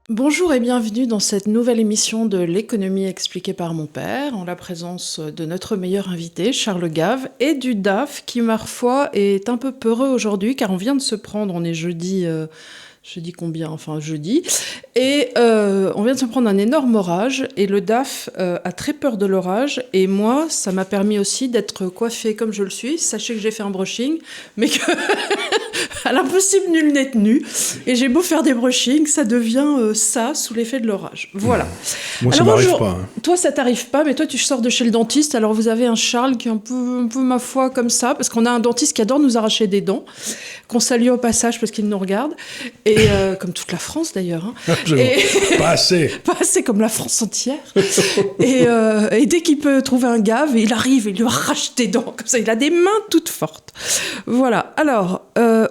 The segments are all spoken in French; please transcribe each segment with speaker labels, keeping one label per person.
Speaker 1: Bonjour et bienvenue dans cette nouvelle émission de l'économie expliquée par mon père, en la présence de notre meilleur invité, Charles Gave, et du DAF, qui, ma foi, est un peu peureux aujourd'hui, car on vient de se prendre, on est jeudi, jeudi, et on vient de se prendre un énorme orage, et le DAF a très peur de l'orage, et moi, ça m'a permis aussi d'être coiffée comme je le suis. Sachez que j'ai fait un brushing, mais que... à l'impossible, nul n'est tenu. Et j'ai beau faire des brushings, ça devient ça, sous l'effet de l'orage. Voilà.
Speaker 2: Moi, ça m'arrive pas.
Speaker 1: Toi, ça t'arrive pas, mais toi, tu sors de chez le dentiste. Alors, vous avez un Charles qui est un peu, ma foi, comme ça, parce qu'on a un dentiste qui adore nous arracher des dents, qu'on salue au passage parce qu'il nous regarde. Et comme toute la France, d'ailleurs. Hein.
Speaker 2: Pas assez.
Speaker 1: Pas assez, comme la France entière. Et dès qu'il peut trouver un Gave, il arrive, il lui arrache des dents. Comme ça, il a des mains toutes fortes. Voilà. Alors,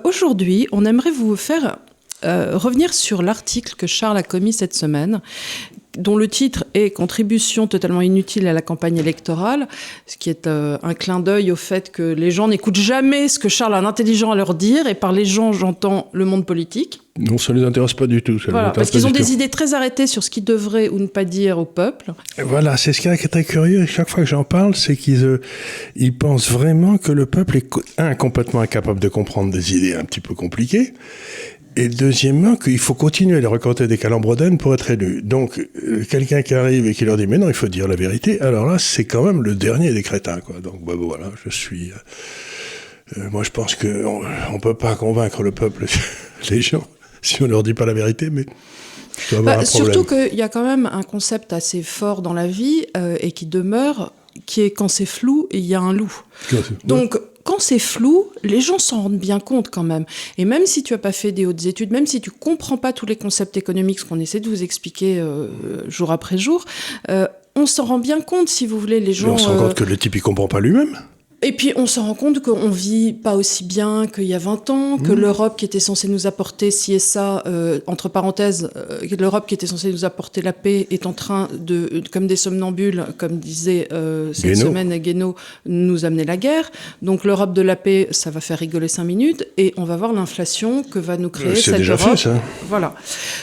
Speaker 1: aujourd'hui, on aimerait vous faire revenir sur l'article que Charles a commis cette semaine, dont le titre est « Contribution totalement inutile à la campagne électorale », ce qui est un clin d'œil au fait que les gens n'écoutent jamais ce que Charles a d'intelligent à leur dire, et par les gens, j'entends le monde politique.
Speaker 2: Non, ça ne les intéresse pas du tout.
Speaker 1: Voilà, parce qu'ils ont des idées très arrêtées sur ce qu'ils devraient ou ne pas dire au peuple.
Speaker 2: Voilà, c'est ce qui est très curieux. Chaque fois que j'en parle, c'est qu'ils pensent vraiment que le peuple est complètement incapable de comprendre des idées un petit peu compliquées. Et deuxièmement, qu'il faut continuer à les raconter des calembredaines pour être élu. Donc, quelqu'un qui arrive et qui leur dit « Mais non, il faut dire la vérité », alors là, c'est quand même le dernier des crétins, quoi. Donc, voilà, je suis... moi, je pense qu'on ne peut pas convaincre le peuple, les gens, si on ne leur dit pas la vérité, mais...
Speaker 1: surtout qu'il y a quand même un concept assez fort dans la vie et qui demeure, qui est quand c'est flou, il y a un loup. Donc, quand c'est flou, les gens s'en rendent bien compte quand même. Et même si tu n'as pas fait des hautes études, même si tu ne comprends pas tous les concepts économiques, ce qu'on essaie de vous expliquer jour après jour, on s'en rend bien compte, si vous voulez, les gens...
Speaker 2: Mais on se rend compte que le type, il ne comprend pas lui-même.
Speaker 1: Et puis, on se rend compte qu'on ne vit pas aussi bien qu'il y a 20 ans, que l'Europe qui était censée nous apporter ci et ça, entre parenthèses, l'Europe qui était censée nous apporter la paix est en train de, comme des somnambules, comme disait cette semaine Guénaud, nous amener la guerre. Donc, l'Europe de la paix, ça va faire rigoler 5 minutes et on va voir l'inflation que va nous créer cette Europe.
Speaker 2: C'est déjà fait, ça.
Speaker 1: Voilà.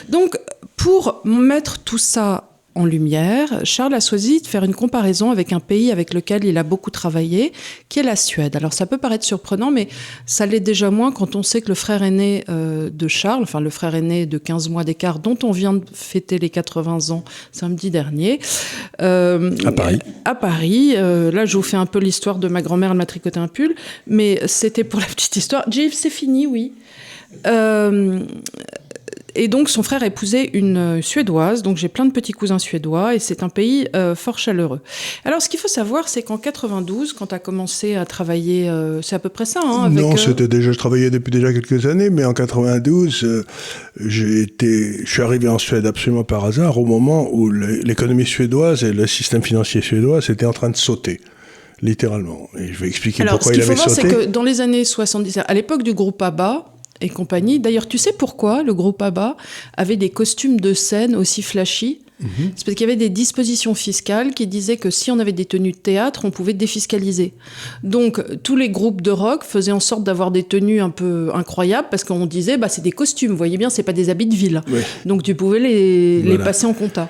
Speaker 1: Donc, pour mettre tout ça en lumière, Charles a choisi de faire une comparaison avec un pays avec lequel il a beaucoup travaillé, qui est la Suède. Alors ça peut paraître surprenant, mais ça l'est déjà moins quand on sait que le frère aîné de Charles, enfin le frère aîné de 15 mois d'écart, dont on vient de fêter les 80 ans samedi dernier,
Speaker 2: à Paris.
Speaker 1: À Paris. Là, je vous fais un peu l'histoire de ma grand-mère, elle m'a tricoté un pull, mais c'était pour la petite histoire. Jeff, c'est fini, oui. Et donc, son frère épousait une Suédoise, donc j'ai plein de petits cousins suédois, et c'est un pays fort chaleureux. Alors, ce qu'il faut savoir, c'est qu'en 92, quand tu as commencé à travailler, c'est à peu près ça, hein, avec...
Speaker 2: Non, je travaillais depuis déjà quelques années, mais en 92, je suis arrivé en Suède absolument par hasard, au moment où l'économie suédoise et le système financier suédois étaient en train de sauter. Littéralement. Et je vais expliquer pourquoi il avait sauté.
Speaker 1: Alors, ce qu'il faut voir, c'est que dans les années 70, à l'époque du groupe ABBA, et compagnie. D'ailleurs, tu sais pourquoi le groupe ABBA avait des costumes de scène aussi flashy ? C'est parce qu'il y avait des dispositions fiscales qui disaient que si on avait des tenues de théâtre, on pouvait défiscaliser. Donc, tous les groupes de rock faisaient en sorte d'avoir des tenues un peu incroyables parce qu'on disait, c'est des costumes, vous voyez bien, c'est pas des habits de ville. Oui. Donc, tu pouvais les passer en compta.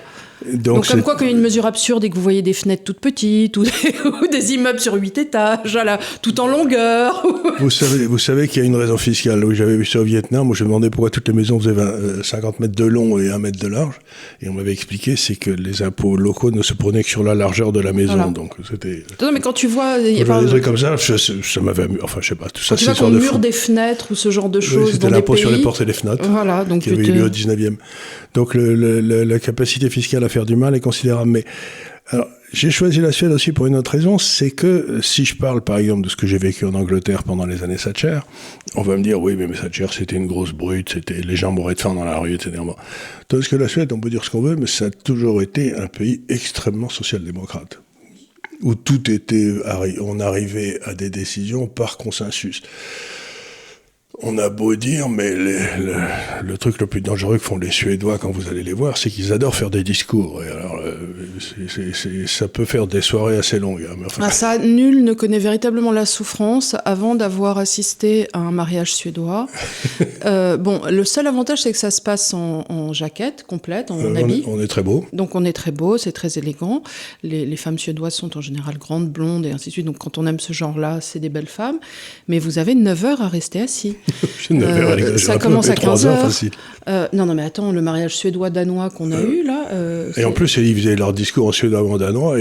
Speaker 1: Donc comme quoi, quand il y a une mesure absurde et que vous voyez des fenêtres toutes petites ou des immeubles sur 8 étages, voilà, tout en longueur.
Speaker 2: Vous savez qu'il y a une raison fiscale. Oui, j'avais vu ça au Vietnam, où je me demandais pourquoi toutes les maisons faisaient 50 mètres de long et 1 mètre de large. Et on m'avait expliqué, c'est que les impôts locaux ne se prenaient que sur la largeur de la maison. Voilà. Donc c'était...
Speaker 1: Non, mais quand tu vois...
Speaker 2: Des trucs comme ça, ça m'avait amusé. Enfin, je sais pas, tout ça,
Speaker 1: c'est sur le mur des fenêtres ou ce genre de choses.
Speaker 2: Oui, c'était l'impôt sur les portes et les fenêtres.
Speaker 1: Voilà, donc
Speaker 2: qui avait eu lieu au 19e. Donc la capacité fiscale à faire du mal est considérable. Mais alors, j'ai choisi la Suède aussi pour une autre raison, c'est que si je parle par exemple de ce que j'ai vécu en Angleterre pendant les années Thatcher, on va me dire oui mais Thatcher c'était une grosse brute, les gens mouraient de faim dans la rue, etc. Tandis que la Suède, on peut dire ce qu'on veut, mais ça a toujours été un pays extrêmement social-démocrate, où tout était, on arrivait à des décisions par consensus. On a beau dire, mais le truc le plus dangereux que font les Suédois quand vous allez les voir, c'est qu'ils adorent faire des discours. Et alors, ça peut faire des soirées assez longues. Hein, mais enfin...
Speaker 1: ça, nul ne connaît véritablement la souffrance avant d'avoir assisté à un mariage suédois. Le seul avantage, c'est que ça se passe en jaquette complète, en habit.
Speaker 2: On est très beau.
Speaker 1: Donc on est très beau, c'est très élégant. Les femmes suédoises sont en général grandes, blondes et ainsi de suite. Donc quand on aime ce genre-là, c'est des belles femmes. Mais vous avez 9 heures à rester assis. Ça commence à 15 heures. Non, mais attends, le mariage suédois-danois qu'on a eu, là...
Speaker 2: et en plus, ils faisaient leur discours en suédois-danois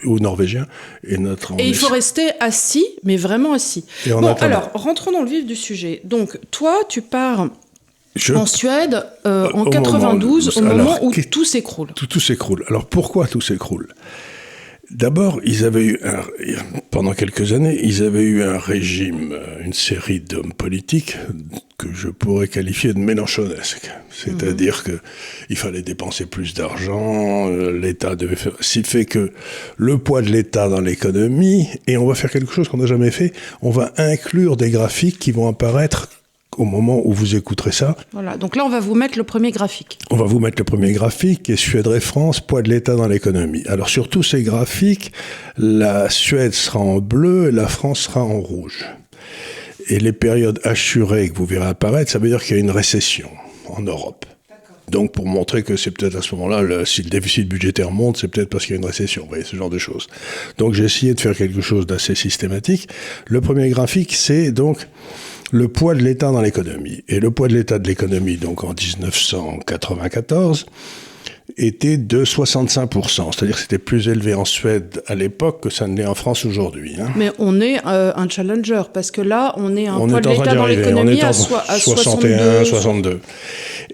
Speaker 2: ou norvégien. Et
Speaker 1: il faut rester assis, mais vraiment assis. Alors, rentrons dans le vif du sujet. Donc, toi, tu pars en Suède en 92, au moment où tout s'écroule.
Speaker 2: Tout s'écroule. Alors, pourquoi tout s'écroule ? D'abord, ils avaient eu pendant quelques années, ils avaient eu un régime, une série d'hommes politiques que je pourrais qualifier de mélenchonesques. C'est-à-dire que il fallait dépenser plus d'argent, l'État devait faire... Ce qui fait que le poids de l'État dans l'économie, et on va faire quelque chose qu'on n'a jamais fait, on va inclure des graphiques qui vont apparaître au moment où vous écouterez ça.
Speaker 1: Voilà, donc là on va vous mettre le premier graphique.
Speaker 2: On va vous mettre le premier graphique, qui est Suède et France, poids de l'État dans l'économie. Alors sur tous ces graphiques, la Suède sera en bleu et la France sera en rouge. Et les périodes assurées que vous verrez apparaître, ça veut dire qu'il y a une récession en Europe. Donc pour montrer que c'est peut-être à ce moment-là, si le déficit budgétaire monte, c'est peut-être parce qu'il y a une récession, vous voyez, ce genre de choses. Donc j'ai essayé de faire quelque chose d'assez systématique. Le premier graphique, c'est donc le poids de l'État dans l'économie. Et le poids de l'État de l'économie, donc en 1994, était de 65%. C'est-à-dire que c'était plus élevé en Suède à l'époque que ça ne l'est en France aujourd'hui. Hein.
Speaker 1: Mais on est un challenger, parce que là, on est un poids de l'État dans l'économie à 61,
Speaker 2: 62.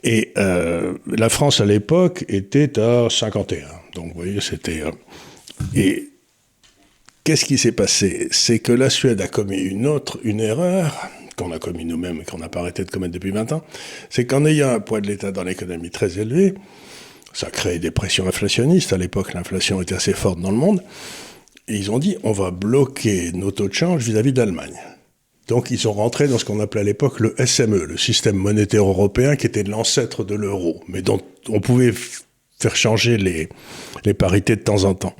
Speaker 2: Et la France, à l'époque, était à 51. Donc, vous voyez, c'était... Et qu'est-ce qui s'est passé ? C'est que la Suède a commis une erreur qu'on a commis nous-mêmes et qu'on n'a pas arrêté de commettre depuis 20 ans, c'est qu'en ayant un poids de l'État dans l'économie très élevé, ça crée des pressions inflationnistes. À l'époque, l'inflation était assez forte dans le monde. Et ils ont dit, on va bloquer nos taux de change vis-à-vis de l'Allemagne. Donc, ils sont rentrés dans ce qu'on appelait à l'époque le SME, le système monétaire européen, qui était l'ancêtre de l'euro, mais dont on pouvait faire changer les parités de temps en temps.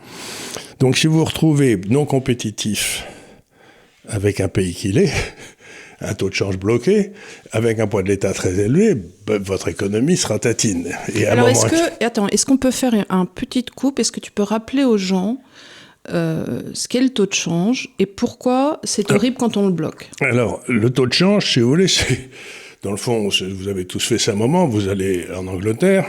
Speaker 2: Donc, si vous vous retrouvez non compétitif avec un pays qui l'est, un taux de change bloqué, avec un poids de l'État très élevé, votre économie sera tatine. Et
Speaker 1: alors, est-ce qu'on peut faire un petit coupe ? Est-ce que tu peux rappeler aux gens ce qu'est le taux de change et pourquoi c'est horrible quand on le bloque ?
Speaker 2: Alors, le taux de change, si vous voulez, c'est... Dans le fond, vous avez tous fait ça un moment, vous allez en Angleterre...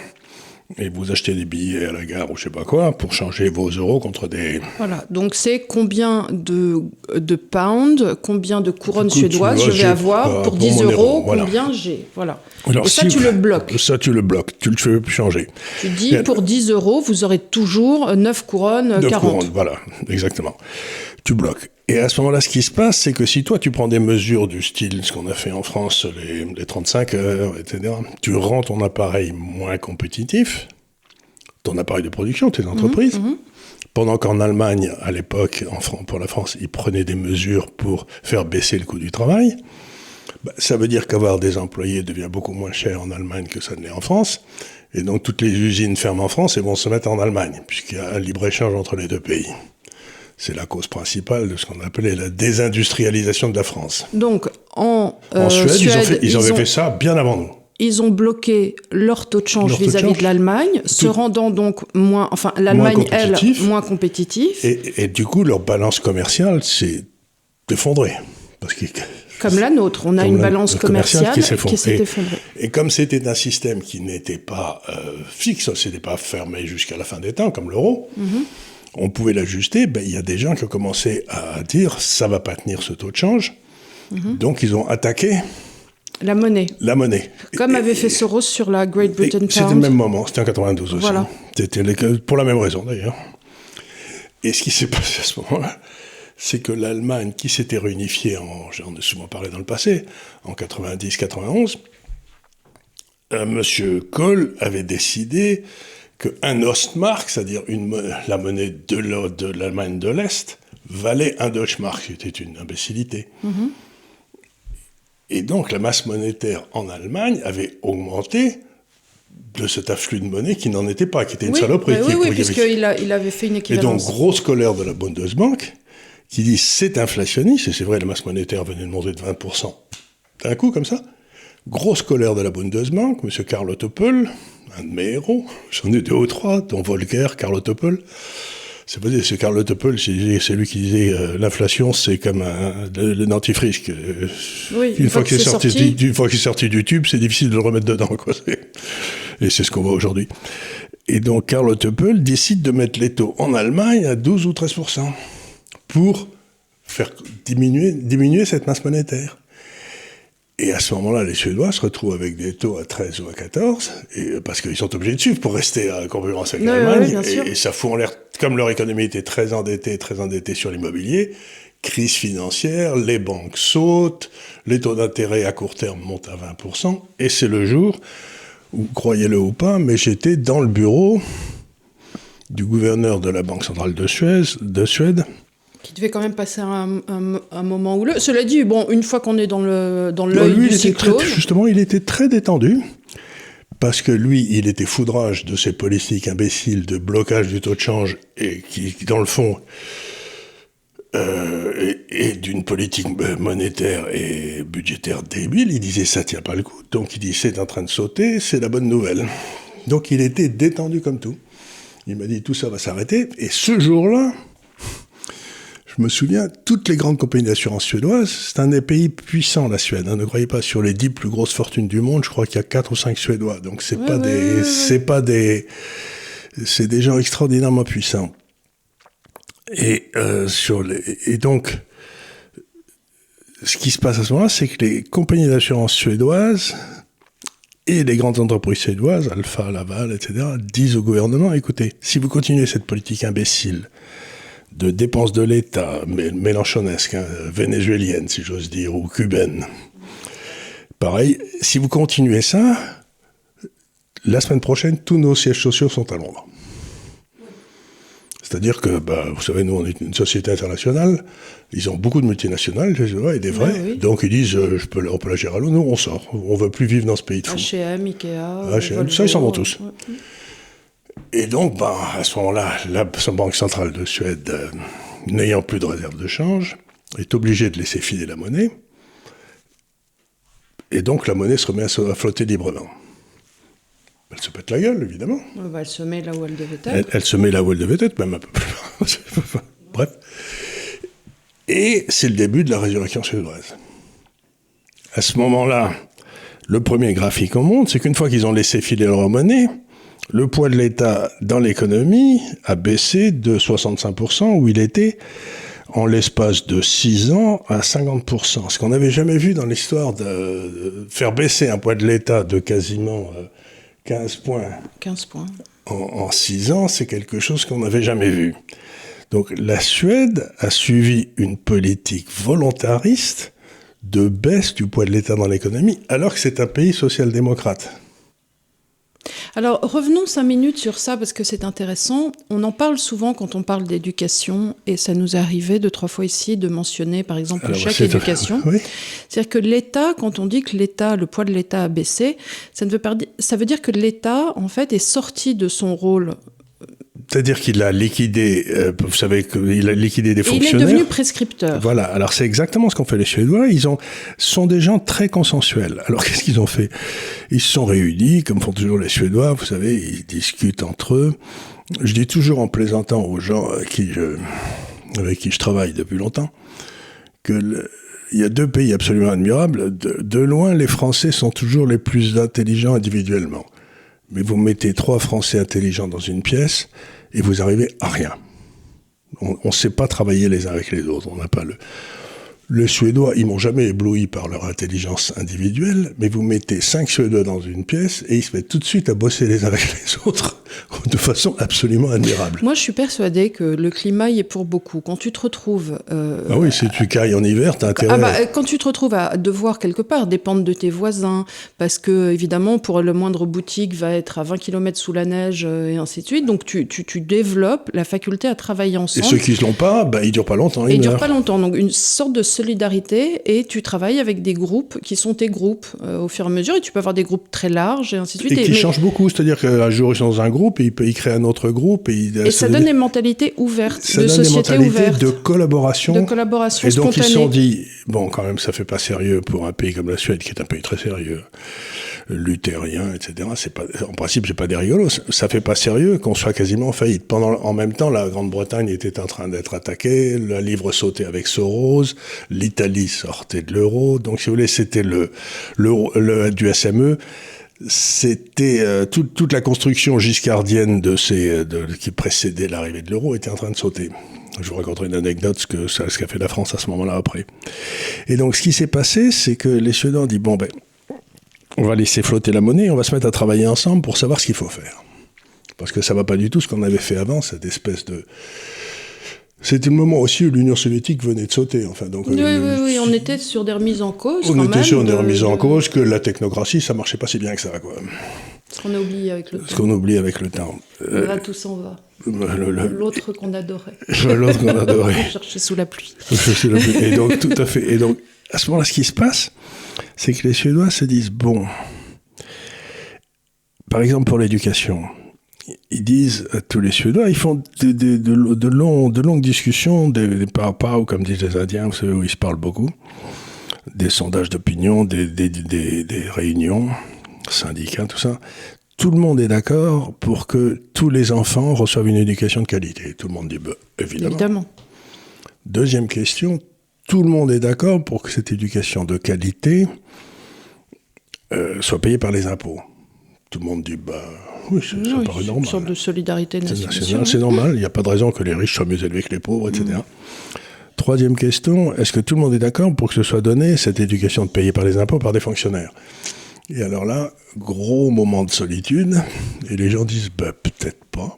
Speaker 2: Et vous achetez des billets à la gare ou je sais pas quoi pour changer vos euros contre des...
Speaker 1: Voilà, donc c'est combien de pounds, combien de couronnes suédoises je vais avoir pour 10 euros, voilà. Combien j'ai, voilà.
Speaker 2: Alors,
Speaker 1: et ça, tu le bloques.
Speaker 2: Ça, tu le bloques, tu le fais changer.
Speaker 1: Tu dis, pour 10 euros, vous aurez toujours 9 couronnes, 40. 9 couronnes,
Speaker 2: voilà, exactement. Tu bloques. Et à ce moment-là, ce qui se passe, c'est que si toi, tu prends des mesures du style, ce qu'on a fait en France, les 35 heures, etc., tu rends ton appareil moins compétitif, ton appareil de production, tes entreprises, pendant qu'en Allemagne, à l'époque, pour la France, ils prenaient des mesures pour faire baisser le coût du travail, ça veut dire qu'avoir des employés devient beaucoup moins cher en Allemagne que ça ne l'est en France, et donc toutes les usines ferment en France et vont se mettre en Allemagne, puisqu'il y a un libre-échange entre les deux pays. C'est la cause principale de ce qu'on appelait la désindustrialisation de la France.
Speaker 1: Donc, en
Speaker 2: Suède, ils avaient fait ça bien avant nous.
Speaker 1: Ils ont bloqué leur taux de change vis-à-vis de l'Allemagne, se rendant donc moins... Enfin, l'Allemagne, elle, moins compétitive.
Speaker 2: Et du coup, leur balance commerciale s'est effondrée. Parce que,
Speaker 1: comme la nôtre, on a une balance commerciale qui s'est effondrée.
Speaker 2: Et comme c'était un système qui n'était pas fixe, c'était pas fermé jusqu'à la fin des temps, comme l'euro... on pouvait l'ajuster, il y a des gens qui ont commencé à dire « ça va pas tenir ce taux de change ». Donc, ils ont attaqué
Speaker 1: la monnaie. Comme avait fait Soros sur la Great Britain Pound.
Speaker 2: C'était le même moment, c'était en 92 aussi.
Speaker 1: Voilà.
Speaker 2: C'était pour la même raison, d'ailleurs. Et ce qui s'est passé à ce moment-là, c'est que l'Allemagne, qui s'était réunifiée, j'en ai souvent parlé dans le passé, en 90-91, M. Kohl avait décidé qu'un Ostmark, c'est-à-dire la monnaie de l'Allemagne de l'Est, valait un Deutschmark, c'était une imbécilité. Et donc la masse monétaire en Allemagne avait augmenté de cet afflux de monnaie qui n'en était pas, qui était une saloperie.
Speaker 1: Oui, puisqu'il avait fait une équivalence.
Speaker 2: Et donc, grosse colère de la Bundesbank, qui dit c'est inflationniste, et c'est vrai, la masse monétaire venait de monter de 20%. D'un coup, comme ça. Grosse colère de la Bundesbank, M. Karl Ottopel, un de mes héros, j'en ai 2 ou 3, dont Volcker, Karl Ottopel. C'est pas dire, ce Karl Ottopel, c'est lui qui disait l'inflation, c'est comme le dentifrice. Une fois qu'il est sorti du tube, c'est difficile de le remettre dedans, quoi. Et c'est ce qu'on voit aujourd'hui. Et donc, Karl Ottopel décide de mettre les taux en Allemagne à 12 ou 13% pour faire diminuer cette masse monétaire. Et à ce moment-là, les Suédois se retrouvent avec des taux à 13 ou à 14, parce qu'ils sont obligés de suivre pour rester à concurrence avec l'Allemagne. Et ça fout en l'air, comme leur économie était très endettée sur l'immobilier, crise financière, les banques sautent, les taux d'intérêt à court terme montent à 20%, et c'est le jour où, croyez-le ou pas, mais j'étais dans le bureau du gouverneur de la Banque centrale de Suède,
Speaker 1: qui devait quand même passer un moment houleux. Cela dit, bon, une fois qu'on est dans l'œil du cyclone...
Speaker 2: Justement, il était très détendu, parce que lui, il était foudrage de ces politiques imbéciles de blocage du taux de change, et qui dans le fond, et d'une politique monétaire et budgétaire débile. Il disait, ça tient pas le coup. Donc il dit, c'est en train de sauter, c'est la bonne nouvelle. Donc il était détendu comme tout. Il m'a dit, tout ça va s'arrêter. Et ce jour-là, je me souviens, toutes les grandes compagnies d'assurance suédoises, c'est un des pays puissants, la Suède. Ne croyez pas, sur les 10 plus grosses fortunes du monde, je crois qu'il y a 4 ou 5 Suédois. Donc c'est des gens extraordinairement puissants. Et donc, ce qui se passe à ce moment-là, c'est que les compagnies d'assurance suédoises et les grandes entreprises suédoises, Alpha, Laval, etc., disent au gouvernement, écoutez, si vous continuez cette politique imbécile de dépenses de l'État, mélenchonesque, vénézuélienne, si j'ose dire, ou cubaine. Pareil, si vous continuez ça, la semaine prochaine, tous nos sièges sociaux sont à Londres. C'est-à-dire que, vous savez, nous, on est une société internationale, ils ont beaucoup de multinationales, et des vrais, donc ils disent, on peut la gérer à Londres, nous, on sort, on ne veut plus vivre dans ce pays de fous.
Speaker 1: H&M, Ikea,
Speaker 2: H&M, ça, ils s'en vont tous. Ouais. Et donc, à ce moment-là, la Banque centrale de Suède, n'ayant plus de réserve de change, est obligée de laisser filer la monnaie. Et donc, la monnaie se remet à flotter librement. Elle se pète la gueule, évidemment.
Speaker 1: Elle se met là où elle devait être.
Speaker 2: Elle se met là où elle devait être, même un peu plus. Bref. Et c'est le début de la résurrection suédoise. À ce moment-là, le premier graphique qu'on montre, c'est qu'une fois qu'ils ont laissé filer leur monnaie, le poids de l'État dans l'économie a baissé de 65%, où il était, en l'espace de 6 ans, à 50%. Ce qu'on n'avait jamais vu dans l'histoire de faire baisser un poids de l'État de quasiment 15 points.
Speaker 1: 15 points.
Speaker 2: En 6 ans, c'est quelque chose qu'on n'avait jamais vu. Donc la Suède a suivi une politique volontariste de baisse du poids de l'État dans l'économie, alors que c'est un pays social-démocrate.
Speaker 1: Alors, revenons 5 minutes sur ça, parce que c'est intéressant. On en parle souvent quand on parle d'éducation, et ça nous est arrivé 2-3 fois ici de mentionner, par exemple, le chèque éducation. Oui. C'est-à-dire que l'État, quand on dit que le poids de l'État a baissé, ça veut dire que l'État, en fait, est sorti de son rôle.
Speaker 2: C'est-à-dire qu'il a liquidé, vous savez qu'il a liquidé des fonctionnaires.
Speaker 1: Il est devenu prescripteur.
Speaker 2: Voilà, alors c'est exactement ce qu'ont fait les Suédois. Sont des gens très consensuels. Alors qu'est-ce qu'ils ont fait ? Ils se sont réunis, comme font toujours les Suédois, vous savez, ils discutent entre eux. Je dis toujours en plaisantant aux gens avec qui je travaille depuis longtemps, il y a 2 pays absolument admirables. De loin, les Français sont toujours les plus intelligents individuellement. Mais vous mettez 3 Français intelligents dans une pièce et vous arrivez à rien. On ne sait pas travailler les uns avec les autres. On n'a pas Les Suédois, ils m'ont jamais ébloui par leur intelligence individuelle, mais vous mettez 5 Suédois dans une pièce et ils se mettent tout de suite à bosser les uns avec les autres. de façon absolument admirable.
Speaker 1: Moi, je suis persuadée que le climat y est pour beaucoup. Quand tu te retrouves...
Speaker 2: Ah oui, si tu cailles en hiver, t'as intérêt...
Speaker 1: quand tu te retrouves à devoir quelque part dépendre de tes voisins, parce que, évidemment, pour le moindre boutique va être à 20 km sous la neige, et ainsi de suite. Donc, tu développes la faculté à travailler ensemble.
Speaker 2: Et ceux qui ne l'ont pas, ils durent pas longtemps.
Speaker 1: Ils durent pas longtemps. Donc, une sorte de solidarité, et tu travailles avec des groupes qui sont tes groupes au fur et à mesure, et tu peux avoir des groupes très larges, et ainsi de suite.
Speaker 2: Et qui changent beaucoup, c'est-à-dire qu'un jour ils sont dans un groupe, et il crée un autre groupe. Et
Speaker 1: ça donne des mentalités ouvertes,
Speaker 2: ça
Speaker 1: de
Speaker 2: donne
Speaker 1: société
Speaker 2: des mentalités
Speaker 1: ouverte.
Speaker 2: de collaboration.
Speaker 1: De collaboration
Speaker 2: et donc
Speaker 1: spontanée.
Speaker 2: ils se sont dit, bon, quand même, ça fait pas sérieux pour un pays comme la Suède, qui est un pays très sérieux, luthérien, etc. En principe, c'est pas des rigolos. Ça fait pas sérieux qu'on soit quasiment en faillite. En même temps, la Grande-Bretagne était en train d'être attaquée, la livre sautait avec Soros, l'Italie sortait de l'euro. Donc, si vous voulez, c'était du SME. C'était toute la construction giscardienne qui précédait l'arrivée de l'euro était en train de sauter. Je vous raconterai une anecdote, ce qu'a fait la France à ce moment-là après. Et donc, ce qui s'est passé, c'est que les Suédois ont dit, bon, on va laisser flotter la monnaie, on va se mettre à travailler ensemble pour savoir ce qu'il faut faire. Parce que ça va pas du tout ce qu'on avait fait avant, cette espèce de... C'était le moment aussi où l'Union soviétique venait de sauter. Enfin, donc,
Speaker 1: oui, on était sur des remises en cause.
Speaker 2: On était sur des remises en cause, que la technocratie, ça marchait pas si bien que ça, quoi.
Speaker 1: Ce qu'on a oublié avec le temps.
Speaker 2: Ce qu'on oublie avec le temps.
Speaker 1: Là, tout s'en va. L'autre qu'on adorait.
Speaker 2: L'autre qu'on adorait.
Speaker 1: On cherchait sous la pluie.
Speaker 2: Et donc, tout à fait. Et donc, à ce moment-là, ce qui se passe, c'est que les Suédois se disent, bon, par exemple pour l'éducation, ils disent à tous les Suédois, ils font de longues discussions, des par-par, ou comme disent les Indiens, vous savez, où ils se parlent beaucoup, des sondages d'opinion, des réunions, syndicats, tout ça. Tout le monde est d'accord pour que tous les enfants reçoivent une éducation de qualité. Tout le monde dit, évidemment. Deuxième question, tout le monde est d'accord pour que cette éducation de qualité soit payée par les impôts. Tout le monde dit, oui, ça paraît normal.
Speaker 1: Une sorte de solidarité nationale.
Speaker 2: C'est normal, il n'y a pas de raison que les riches soient mieux élevés que les pauvres, etc. Troisième question, est-ce que tout le monde est d'accord pour que ce soit donné, cette éducation payée par les impôts, par des fonctionnaires ? Et alors là, gros moment de solitude, et les gens disent, peut-être pas.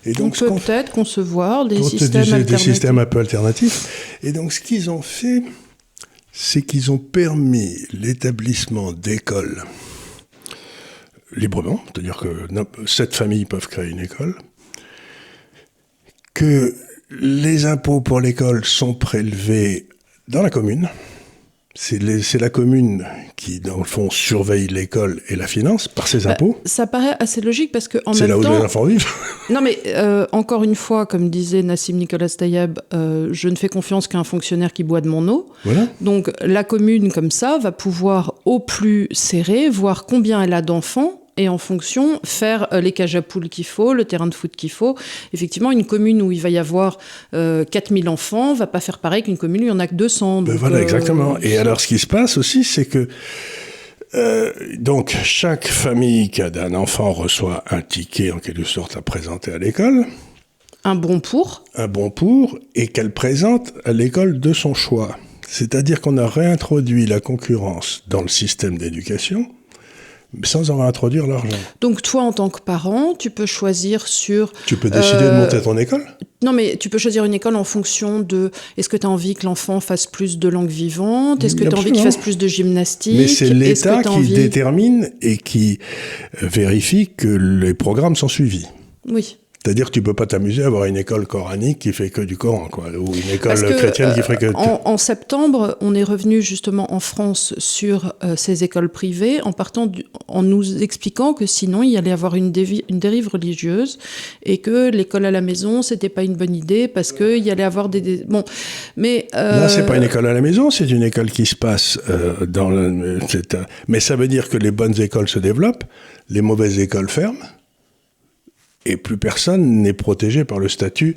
Speaker 2: Et donc,
Speaker 1: on peut peut-être concevoir des systèmes
Speaker 2: un peu alternatifs. Et donc, ce qu'ils ont fait, c'est qu'ils ont permis l'établissement d'écoles librement, c'est-à-dire que 7 familles peuvent créer une école, que les impôts pour l'école sont prélevés dans la commune. C'est la commune qui, dans le fond, surveille l'école et la finance par ses impôts.
Speaker 1: Ça paraît assez logique parce que en même temps...
Speaker 2: C'est là où les enfants vivent.
Speaker 1: Non mais, encore une fois, comme disait Nassim Nicolas Tayeb, je ne fais confiance qu'à un fonctionnaire qui boit de mon eau.
Speaker 2: Voilà.
Speaker 1: Donc la commune, comme ça, va pouvoir au plus serré voir combien elle a d'enfants et en fonction faire les cages à poules qu'il faut, le terrain de foot qu'il faut. Effectivement, une commune où il va y avoir 4000 enfants va pas faire pareil qu'une commune où il y en a que 200. Donc,
Speaker 2: voilà, exactement. Et alors, ce qui se passe aussi, c'est que donc chaque famille qui a un enfant reçoit un ticket en quelque sorte à présenter à l'école.
Speaker 1: Un bon pour,
Speaker 2: et qu'elle présente à l'école de son choix. C'est-à-dire qu'on a réintroduit la concurrence dans le système d'éducation, sans en réintroduire l'argent.
Speaker 1: Donc toi, en tant que parent, tu peux choisir sur...
Speaker 2: Tu peux décider de monter ton école ?
Speaker 1: Non, mais tu peux choisir une école en fonction de... Est-ce que tu as envie que l'enfant fasse plus de langues vivantes ? Est-ce que tu as envie qu'il fasse plus de gymnastique ?
Speaker 2: Mais c'est l'État qui détermine et qui vérifie que les programmes sont suivis.
Speaker 1: Oui.
Speaker 2: C'est-à-dire que tu peux pas t'amuser à avoir une école coranique qui fait que du Coran, quoi, ou une école chrétienne qui ferait que...
Speaker 1: En septembre, on est revenu justement en France sur ces écoles privées en nous expliquant que sinon il y allait avoir une dérive religieuse et que l'école à la maison, c'était pas une bonne idée parce qu'il y allait avoir des... Bon, mais...
Speaker 2: Là, c'est pas une école à la maison, c'est une école qui se passe mais ça veut dire que les bonnes écoles se développent, les mauvaises écoles ferment. Et plus personne n'est protégé par le statut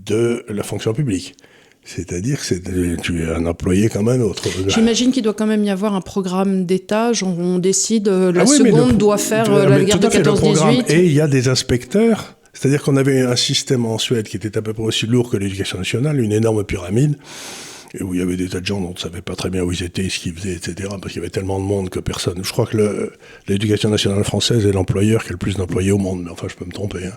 Speaker 2: de la fonction publique. C'est-à-dire que tu es un employé comme un autre.
Speaker 1: J'imagine qu'il doit quand même y avoir un programme d'État, genre on décide, seconde doit faire la guerre de 14-18.
Speaker 2: Et il y a des inspecteurs, c'est-à-dire qu'on avait un système en Suède qui était à peu près aussi lourd que l'éducation nationale, une énorme pyramide. et où il y avait des tas de gens dont on ne savait pas très bien où ils étaient, ce qu'ils faisaient, etc., parce qu'il y avait tellement de monde que personne... Je crois que l'éducation nationale française est l'employeur qui a le plus d'employés au monde, mais enfin, je peux me tromper. Hein.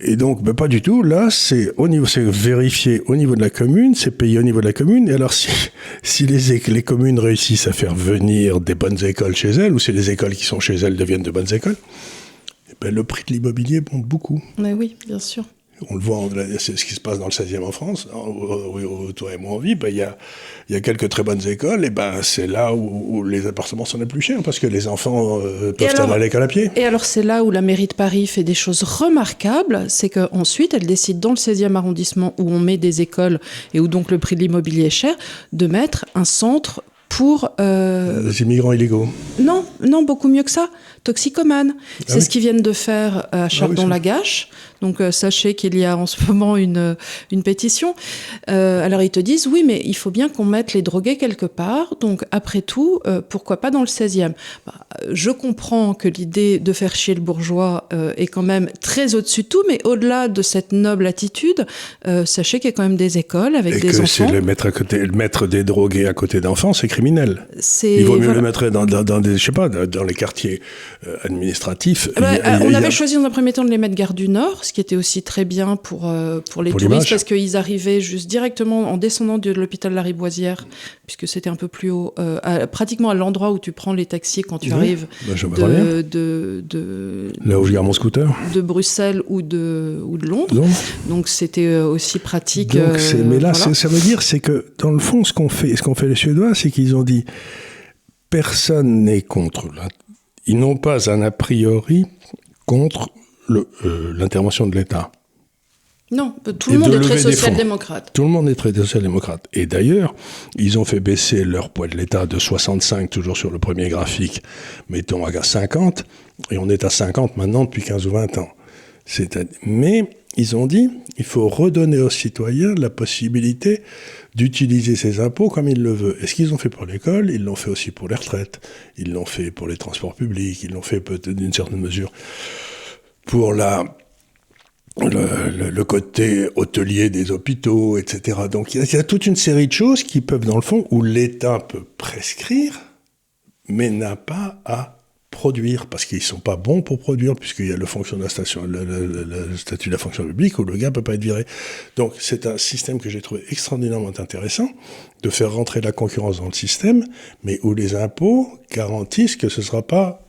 Speaker 2: Et donc, pas du tout. Là, c'est vérifié au niveau de la commune, c'est payé au niveau de la commune. Et alors, si les communes réussissent à faire venir des bonnes écoles chez elles, ou si les écoles qui sont chez elles deviennent de bonnes écoles, le prix de l'immobilier monte beaucoup.
Speaker 1: Mais oui, bien sûr.
Speaker 2: On le voit, c'est ce qui se passe dans le 16e en France, où toi et moi on vit, il y a quelques très bonnes écoles, et c'est là où les appartements sont les plus chers, parce que les enfants peuvent aller à l'école à pied.
Speaker 1: Et alors c'est là où la mairie de Paris fait des choses remarquables, c'est qu'ensuite elle décide dans le 16e arrondissement, où on met des écoles, et où donc le prix de l'immobilier est cher, de mettre un centre pour...
Speaker 2: Les immigrants illégaux.
Speaker 1: Non, beaucoup mieux que ça. Toxicomanes. C'est ce qu'ils viennent de faire à Chardon-Lagache. Donc, sachez qu'il y a en ce moment une pétition. Alors, ils te disent, oui, mais il faut bien qu'on mette les drogués quelque part. Donc, après tout, pourquoi pas dans le 16e ? Je comprends que l'idée de faire chier le bourgeois est quand même très au-dessus de tout, mais au-delà de cette noble attitude, sachez qu'il y a quand même des écoles avec des enfants.
Speaker 2: Et que le mettre des drogués à côté d'enfants, c'est criminel. Il vaut mieux le mettre dans les quartiers administratifs.
Speaker 1: On avait choisi dans un premier temps de les mettre gare du Nord, ce qui était aussi très bien pour les touristes, parce qu'ils arrivaient juste directement en descendant de l'hôpital Lariboisière, puisque c'était un peu plus haut, pratiquement à l'endroit où tu prends les taxis quand tu arrives
Speaker 2: là où je garde mon scooter.
Speaker 1: De Bruxelles ou de Londres. Donc c'était aussi pratique.
Speaker 2: Ça veut dire c'est que dans le fond, ce qu'ont fait les Suédois, c'est qu'ils ont dit personne n'est contre. Ils n'ont pas un a priori contre l'intervention de l'État.
Speaker 1: Non, tout le monde est très social-démocrate.
Speaker 2: Tout le monde est très social-démocrate. Et d'ailleurs, ils ont fait baisser leur poids de l'État de 65, toujours sur le premier graphique, mettons à 50, et on est à 50 maintenant depuis 15 ou 20 ans. Mais ils ont dit, il faut redonner aux citoyens la possibilité d'utiliser ces impôts comme ils le veulent. Et ce qu'ils ont fait pour l'école, ils l'ont fait aussi pour les retraites, ils l'ont fait pour les transports publics, ils l'ont fait peut-être d'une certaine mesure pour le côté hôtelier des hôpitaux, etc. Donc il y a toute une série de choses qui peuvent, dans le fond, où l'État peut prescrire, mais n'a pas à produire, parce qu'ils ne sont pas bons pour produire, puisqu'il y a le statut de la fonction publique, où le gars ne peut pas être viré. Donc c'est un système que j'ai trouvé extraordinairement intéressant, de faire rentrer la concurrence dans le système, mais où les impôts garantissent que ce ne sera pas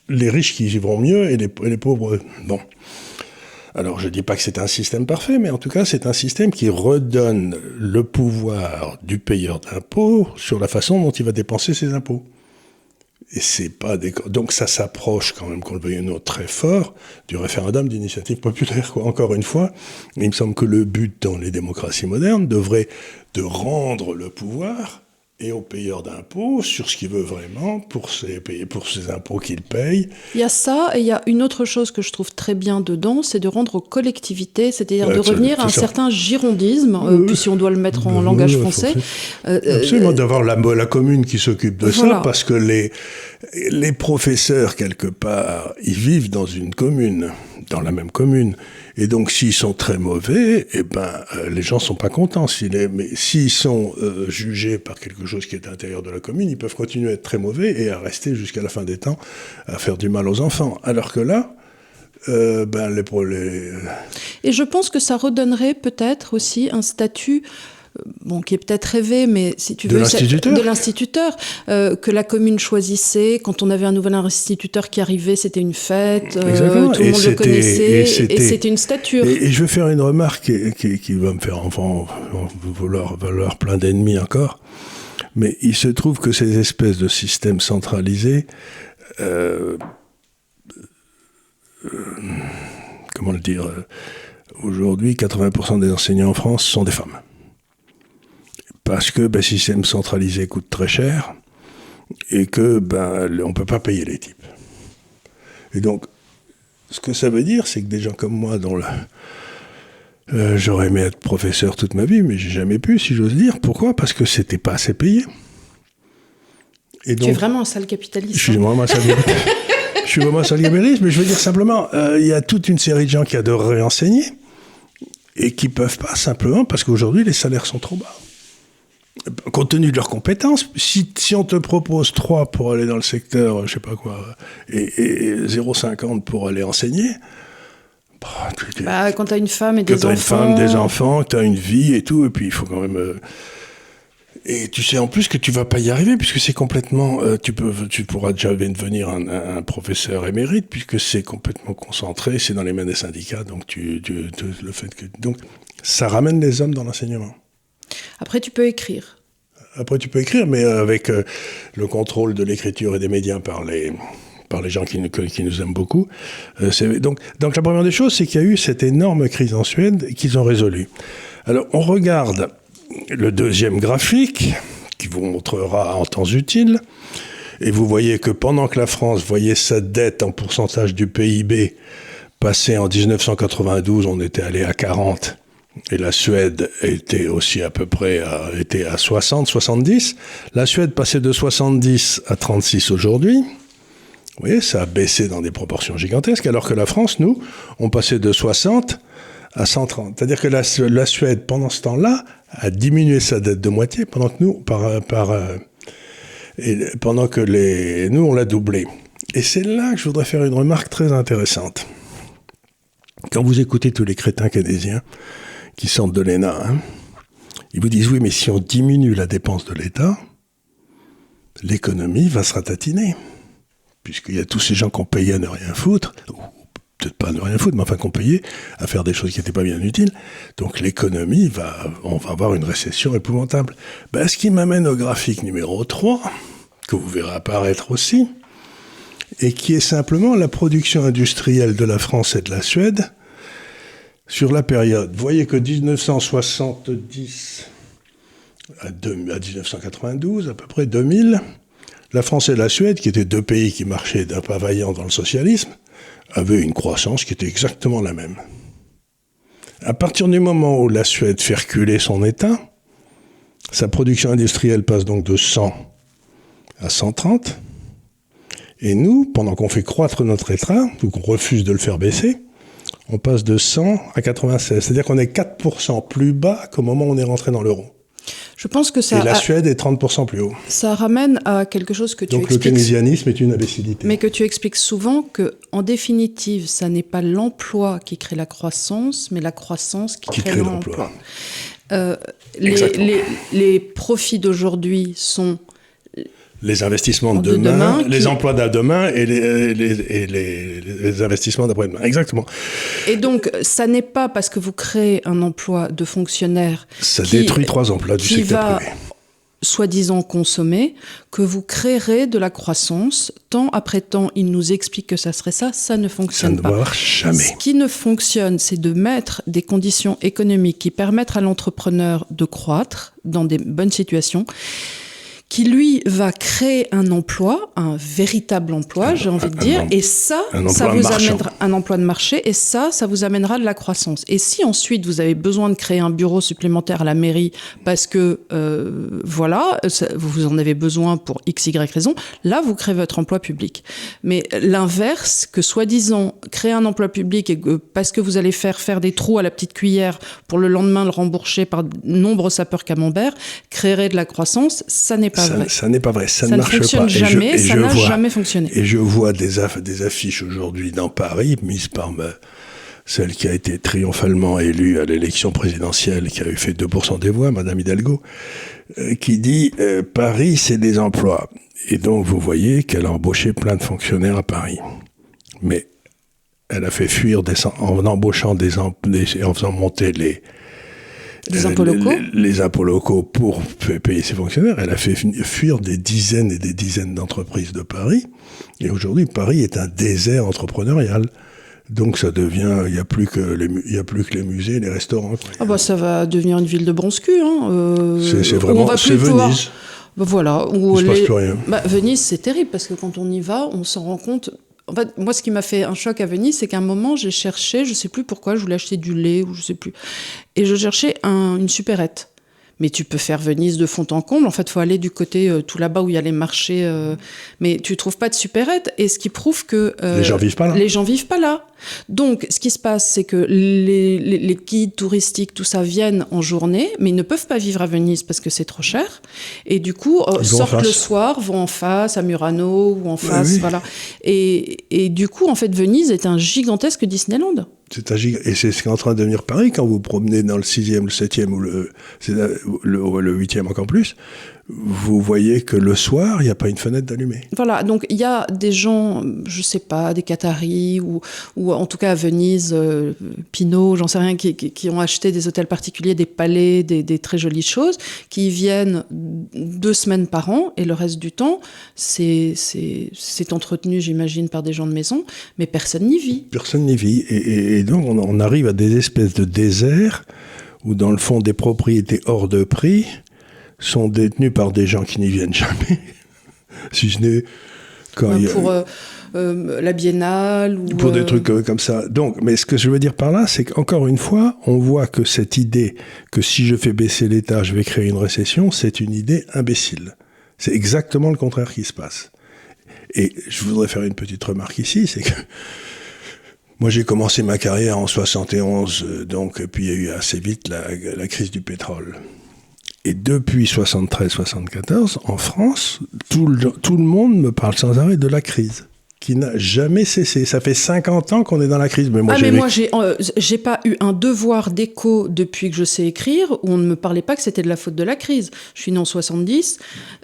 Speaker 2: les riches qui vivront mieux et les pauvres... Bon. Alors, je ne dis pas que c'est un système parfait, mais en tout cas, c'est un système qui redonne le pouvoir du payeur d'impôts sur la façon dont il va dépenser ses impôts. Et c'est pas donc ça s'approche quand même, qu'on le veuille ou non, très fort du référendum d'initiative populaire, quoi. Encore une fois, il me semble que le but dans les démocraties modernes devrait de rendre le pouvoir et aux payeurs d'impôts sur ce qu'il veut vraiment pour ces impôts qu'il paye.
Speaker 1: Il y a ça, et il y a une autre chose que je trouve très bien dedans, c'est de rendre aux collectivités, c'est-à-dire de revenir à un certain girondisme, puis si on doit le mettre en langage français.
Speaker 2: Absolument, d'avoir la commune qui s'occupe de ça, parce que les professeurs, quelque part, ils vivent dans une commune, dans la même commune. Et donc, s'ils sont très mauvais, les gens sont pas contents. Mais s'ils sont jugés par quelque chose qui est à l'intérieur de la commune, ils peuvent continuer à être très mauvais et à rester jusqu'à la fin des temps à faire du mal aux enfants. Alors que là,
Speaker 1: Et je pense que ça redonnerait peut-être aussi un statut... qui est peut-être rêvé, mais si tu veux... De l'instituteur. Que la commune choisissait. Quand on avait un nouvel instituteur qui arrivait, c'était une fête. Tout le monde le connaissait. Et c'était une stature.
Speaker 2: Et je vais faire une remarque qui va me faire vouloir plein d'ennemis encore. Mais il se trouve que ces espèces de systèmes centralisés... comment le dire, aujourd'hui, 80% des enseignants en France sont des femmes. Parce que le système centralisé coûte très cher et que on ne peut pas payer les types. Et donc, ce que ça veut dire, c'est que des gens comme moi, dont j'aurais aimé être professeur toute ma vie, mais j'ai jamais pu, si j'ose dire. Pourquoi ? Parce que c'était pas assez payé.
Speaker 1: Et donc, tu es vraiment un sale capitaliste.
Speaker 2: Je suis vraiment un sale capitaliste. Je suis vraiment un sale capitaliste, mais je veux dire simplement, il y a toute une série de gens qui adoreraient enseigner et qui peuvent pas simplement parce qu'aujourd'hui les salaires sont trop bas. compte tenu de leurs compétences, si on te propose 3 pour aller dans le secteur, je sais pas quoi, et 0,50 pour aller enseigner,
Speaker 1: quand tu as une femme et des enfants...
Speaker 2: Quand tu as une femme, des enfants, tu as une vie et tout, et puis il faut quand même... Et tu sais en plus que tu vas pas y arriver, puisque c'est complètement... tu pourras jamais devenir un professeur émérite, puisque c'est complètement concentré, c'est dans les mains des syndicats, donc le fait que... Donc ça ramène les hommes dans l'enseignement.
Speaker 1: Après, tu peux écrire.
Speaker 2: Mais avec le contrôle de l'écriture et des médias par les gens qui nous aiment beaucoup. Donc la première des choses, c'est qu'il y a eu cette énorme crise en Suède qu'ils ont résolue. Alors, on regarde le deuxième graphique, qui vous montrera en temps utile, et vous voyez que pendant que la France voyait sa dette en pourcentage du PIB passer en 1992, on était allé à 40, et la Suède était aussi à peu près était à 60, 70. La Suède passait de 70 à 36 aujourd'hui. Vous voyez, ça a baissé dans des proportions gigantesques, alors que la France, nous, on passait de 60 à 130. C'est-à-dire que la Suède, pendant ce temps-là, a diminué sa dette de moitié, pendant que nous, nous, on l'a doublé. Et c'est là que je voudrais faire une remarque très intéressante. Quand vous écoutez tous les crétins keynésiens qui sortent de l'ENA, ils vous disent, oui, mais si on diminue la dépense de l'État, l'économie va se ratatiner. Puisqu'il y a tous ces gens qui ont payé à ne rien foutre, ou peut-être pas à ne rien foutre, mais enfin qui ont payé à faire des choses qui n'étaient pas bien utiles. Donc l'économie, on va avoir une récession épouvantable. Ce qui m'amène au graphique numéro 3, que vous verrez apparaître aussi, et qui est simplement la production industrielle de la France et de la Suède sur la période. Vous voyez que 1970 à 1992, à peu près 2000, la France et la Suède, qui étaient 2 pays qui marchaient d'un pas vaillant dans le socialisme, avaient une croissance qui était exactement la même. À partir du moment où la Suède fait reculer son État, sa production industrielle passe donc de 100 à 130, et nous, pendant qu'on fait croître notre État, ou qu'on refuse de le faire baisser, on passe de 100 à 96. C'est-à-dire qu'on est 4% plus bas qu'au moment où on est rentré dans l'euro.
Speaker 1: Je pense que ça...
Speaker 2: Et la Suède est 30% plus haut.
Speaker 1: Ça ramène à quelque chose que tu expliques...
Speaker 2: Donc le keynésianisme est une imbécilité.
Speaker 1: Mais que tu expliques souvent qu'en définitive, ça n'est pas l'emploi qui crée la croissance, mais la croissance qui crée l'emploi. Les profits d'aujourd'hui sont...
Speaker 2: Les investissements de demain, les emplois de demain et les investissements d'après-demain. Exactement.
Speaker 1: Et donc, ça n'est pas parce que vous créez un emploi de fonctionnaire...
Speaker 2: Ça détruit 3 emplois du secteur privé.
Speaker 1: Soi-disant consommer, que vous créerez de la croissance. Temps après temps, il nous explique que ça serait ça ne fonctionne pas.
Speaker 2: Ça ne marche jamais.
Speaker 1: Ce qui ne fonctionne, c'est de mettre des conditions économiques qui permettent à l'entrepreneur de croître dans des bonnes situations, qui lui va créer un emploi, un véritable emploi, j'ai envie de dire, et ça vous amènera un emploi de marché, et ça vous amènera de la croissance. Et si ensuite vous avez besoin de créer un bureau supplémentaire à la mairie parce que vous en avez besoin pour x, y raison, là vous créez votre emploi public. Mais l'inverse, que soi-disant créer un emploi public et que parce que vous allez faire des trous à la petite cuillère pour le lendemain le rembourser par nombre sapeurs camembert, créerait de la croissance, ça n'est pas vrai.
Speaker 2: Ça n'est pas vrai, ça ne marche pas.
Speaker 1: Ça ne fonctionne jamais, ça n'a jamais fonctionné.
Speaker 2: Et je vois des affiches aujourd'hui dans Paris, mises par celle qui a été triomphalement élue à l'élection présidentielle, qui a eu fait 2% des voix, Madame Hidalgo, qui dit « Paris, c'est des emplois ». Et donc, vous voyez qu'elle a embauché plein de fonctionnaires à Paris. Mais elle a fait fuir en embauchant et en faisant monter les impôts locaux pour payer ses fonctionnaires. Elle a fait fuir des dizaines et des dizaines d'entreprises de Paris. Et aujourd'hui, Paris est un désert entrepreneurial. Donc ça devient, il y a plus que les musées, les restaurants.
Speaker 1: Ça va devenir une ville de bronze-cul.
Speaker 2: C'est vraiment, c'est Venise.
Speaker 1: Voilà.
Speaker 2: Il se passe plus rien.
Speaker 1: Venise, c'est terrible parce que quand on y va, on s'en rend compte. En fait, moi, ce qui m'a fait un choc à Venise, c'est qu'à un moment, j'ai cherché, je sais plus pourquoi, je voulais acheter du lait ou je sais plus, et je cherchais une supérette. Mais tu peux faire Venise de fond en comble. En fait, il faut aller du côté tout là-bas où il y a les marchés. Mais tu trouves pas de supérette. Et ce qui prouve que...
Speaker 2: les gens vivent pas là.
Speaker 1: Les gens vivent pas là. Donc, ce qui se passe, c'est que les guides touristiques, tout ça, viennent en journée, mais ils ne peuvent pas vivre à Venise parce que c'est trop cher. Et du coup, sortent le soir, vont en face, à Murano ou en face, voilà. Et du coup, en fait, Venise est un gigantesque Disneyland.
Speaker 2: Et c'est ce qui est en train de devenir pareil quand vous promenez dans le 6e, le 7e ou le 8e encore plus. Vous voyez que le soir, il n'y a pas une fenêtre d'allumée.
Speaker 1: Voilà, donc il y a des gens, je ne sais pas, des Qataris ou en tout cas à Venise, Pinot, j'en sais rien, qui ont acheté des hôtels particuliers, des palais, des très jolies choses, qui viennent 2 semaines par an et le reste du temps, c'est entretenu, j'imagine, par des gens de maison, mais personne n'y vit.
Speaker 2: Personne n'y vit. Et donc on arrive à des espèces de déserts où dans le fond des propriétés hors de prix sont détenus par des gens qui n'y viennent jamais, si ce n'est quand
Speaker 1: pour la biennale ou
Speaker 2: pour des trucs comme ça. Donc, mais ce que je veux dire par là, c'est qu'encore une fois, on voit que cette idée que si je fais baisser l'État, je vais créer une récession, c'est une idée imbécile. C'est exactement le contraire qui se passe. Et je voudrais faire une petite remarque ici, c'est que moi j'ai commencé ma carrière en 71, donc puis il y a eu assez vite la crise du pétrole. Et depuis 73-74, en France, tout le monde me parle sans arrêt de la crise, qui n'a jamais cessé. Ça fait 50 ans qu'on est dans la crise. Mais moi,
Speaker 1: j'ai pas eu un devoir d'écho depuis que je sais écrire, où on ne me parlait pas que c'était de la faute de la crise. Je suis née en 70.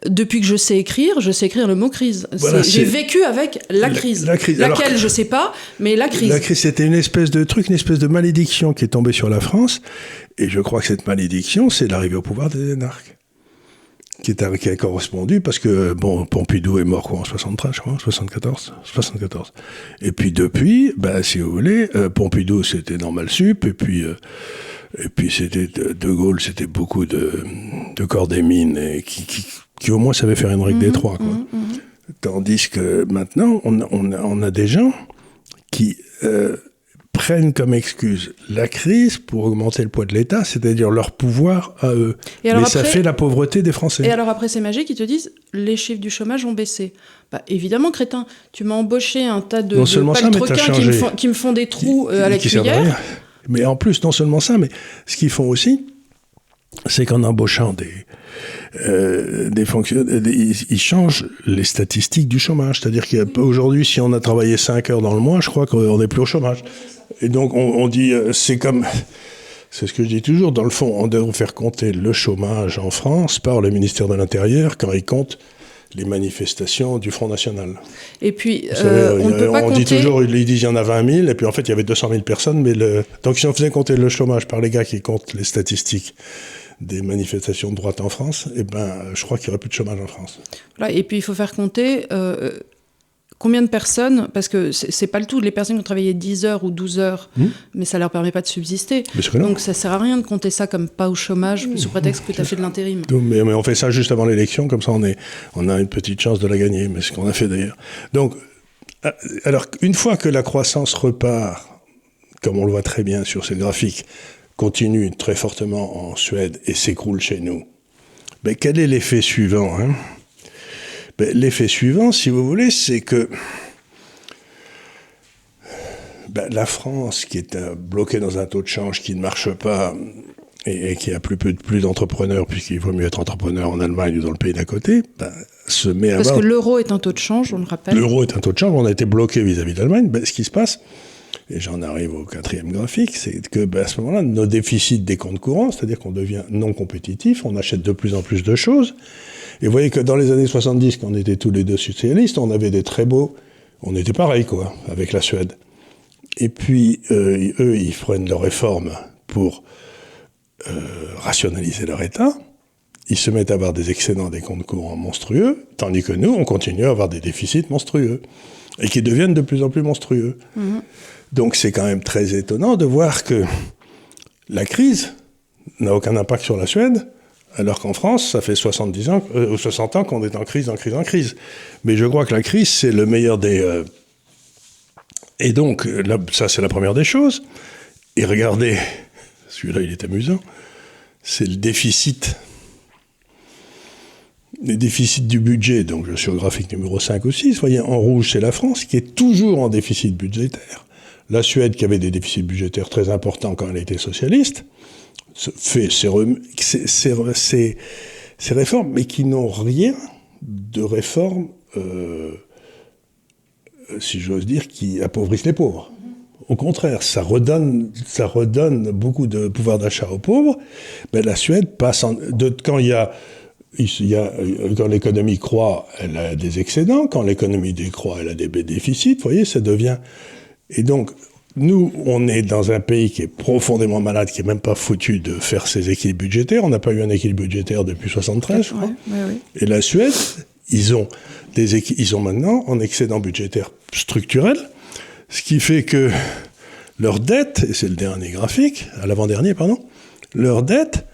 Speaker 1: Depuis que je sais écrire le mot crise. Voilà, j'ai vécu avec la crise. Laquelle, je sais pas, mais la crise.
Speaker 2: La crise, c'était une espèce de malédiction qui est tombée sur la France. Et je crois que cette malédiction, c'est l'arrivée au pouvoir des énarques. Qui a correspondu, parce que, Pompidou est mort en 73, je crois, 74. Et puis depuis, si vous voulez, Pompidou, c'était normal sup, et puis c'était De Gaulle, c'était beaucoup de corps des mines, et qui au moins savait faire une règle des trois, quoi. Tandis que maintenant, on a des gens qui prennent comme excuse la crise pour augmenter le poids de l'État, c'est-à-dire leur pouvoir à eux. Mais ça fait la pauvreté des Français.
Speaker 1: Et alors après, c'est magique, ils te disent les chiffres du chômage ont baissé. Évidemment, crétin, tu m'as embauché un tas de paltroquins qui me font des trous à la cuillère.
Speaker 2: Mais en plus, non seulement ça, mais ce qu'ils font aussi, c'est qu'en embauchant des fonctionnaires, ils changent les statistiques du chômage. C'est-à-dire qu'aujourd'hui, si on a travaillé 5 heures dans le mois, je crois qu'on n'est plus au chômage. Et donc, on dit, c'est ce que je dis toujours, dans le fond, on devrait faire compter le chômage en France par le ministère de l'Intérieur quand il compte les manifestations du Front National.
Speaker 1: Et puis, on
Speaker 2: dit toujours, ils disent il y en a 20 000, et puis en fait, il y avait 200 000 personnes, donc si on faisait compter le chômage par les gars qui comptent les statistiques des manifestations de droite en France, je crois qu'il n'y aurait plus de chômage en France.
Speaker 1: Voilà, et puis, il faut faire compter combien de personnes, parce que c'est pas le tout, les personnes qui ont travaillé 10 heures ou 12 heures, mais ça leur permet pas de subsister. Donc ça sert à rien de compter ça comme pas au chômage, sous prétexte que tu as fait de l'intérim.
Speaker 2: Mais on fait ça juste avant l'élection, comme ça on a une petite chance de la gagner, mais ce qu'on a fait d'ailleurs. Donc, alors une fois que la croissance repart, comme on le voit très bien sur ces graphiques, continue très fortement en Suède et s'écroule chez nous, quel est l'effet suivant, hein ? L'effet suivant, si vous voulez, c'est que la France, qui est bloquée dans un taux de change qui ne marche pas et qui a plus d'entrepreneurs, puisqu'il vaut mieux être entrepreneur en Allemagne ou dans le pays d'à côté, se met à
Speaker 1: Parce que l'euro est un taux de change, on le rappelle.
Speaker 2: L'euro est un taux de change, on a été bloqué vis-à-vis de l'Allemagne. Ce qui se passe, et j'en arrive au 4e graphique, c'est que à ce moment-là, nos déficits des comptes courants, c'est-à-dire qu'on devient non compétitif, on achète de plus en plus de choses. Et vous voyez que dans les années 70, quand on était tous les deux socialistes, on avait des très beaux... On était pareil, quoi, avec la Suède. Et puis, eux, ils prennent leurs réformes pour rationaliser leur État. Ils se mettent à avoir des excédents des comptes courants monstrueux, tandis que nous, on continue à avoir des déficits monstrueux, et qui deviennent de plus en plus monstrueux. Donc c'est quand même très étonnant de voir que la crise n'a aucun impact sur la Suède, alors qu'en France, ça fait 70 ans ou 60 ans qu'on est en crise. Mais je crois que la crise, c'est le meilleur des... Et donc, là, ça, c'est la première des choses. Et regardez, celui-là, il est amusant, c'est le déficit. Les déficits du budget, donc je suis au graphique numéro 5 ou 6, vous voyez, en rouge, c'est la France, qui est toujours en déficit budgétaire. La Suède, qui avait des déficits budgétaires très importants quand elle était socialiste, fait ces réformes, mais qui n'ont rien de réformes, si j'ose dire, qui appauvrissent les pauvres. Au contraire, ça redonne beaucoup de pouvoir d'achat aux pauvres. Mais la Suède passe quand quand l'économie croît, elle a des excédents. Quand l'économie décroît, elle a des déficits. Vous voyez, ça devient... Et donc, nous, on est dans un pays qui est profondément malade, qui n'est même pas foutu de faire ses équilibres budgétaires. On n'a pas eu un équilibre budgétaire depuis 1973, je crois.
Speaker 1: Ouais.
Speaker 2: Et la Suède, ils ont maintenant un excédent budgétaire structurel, ce qui fait que leur dette, et c'est le dernier graphique, à l'avant-dernier, pardon, leur dette,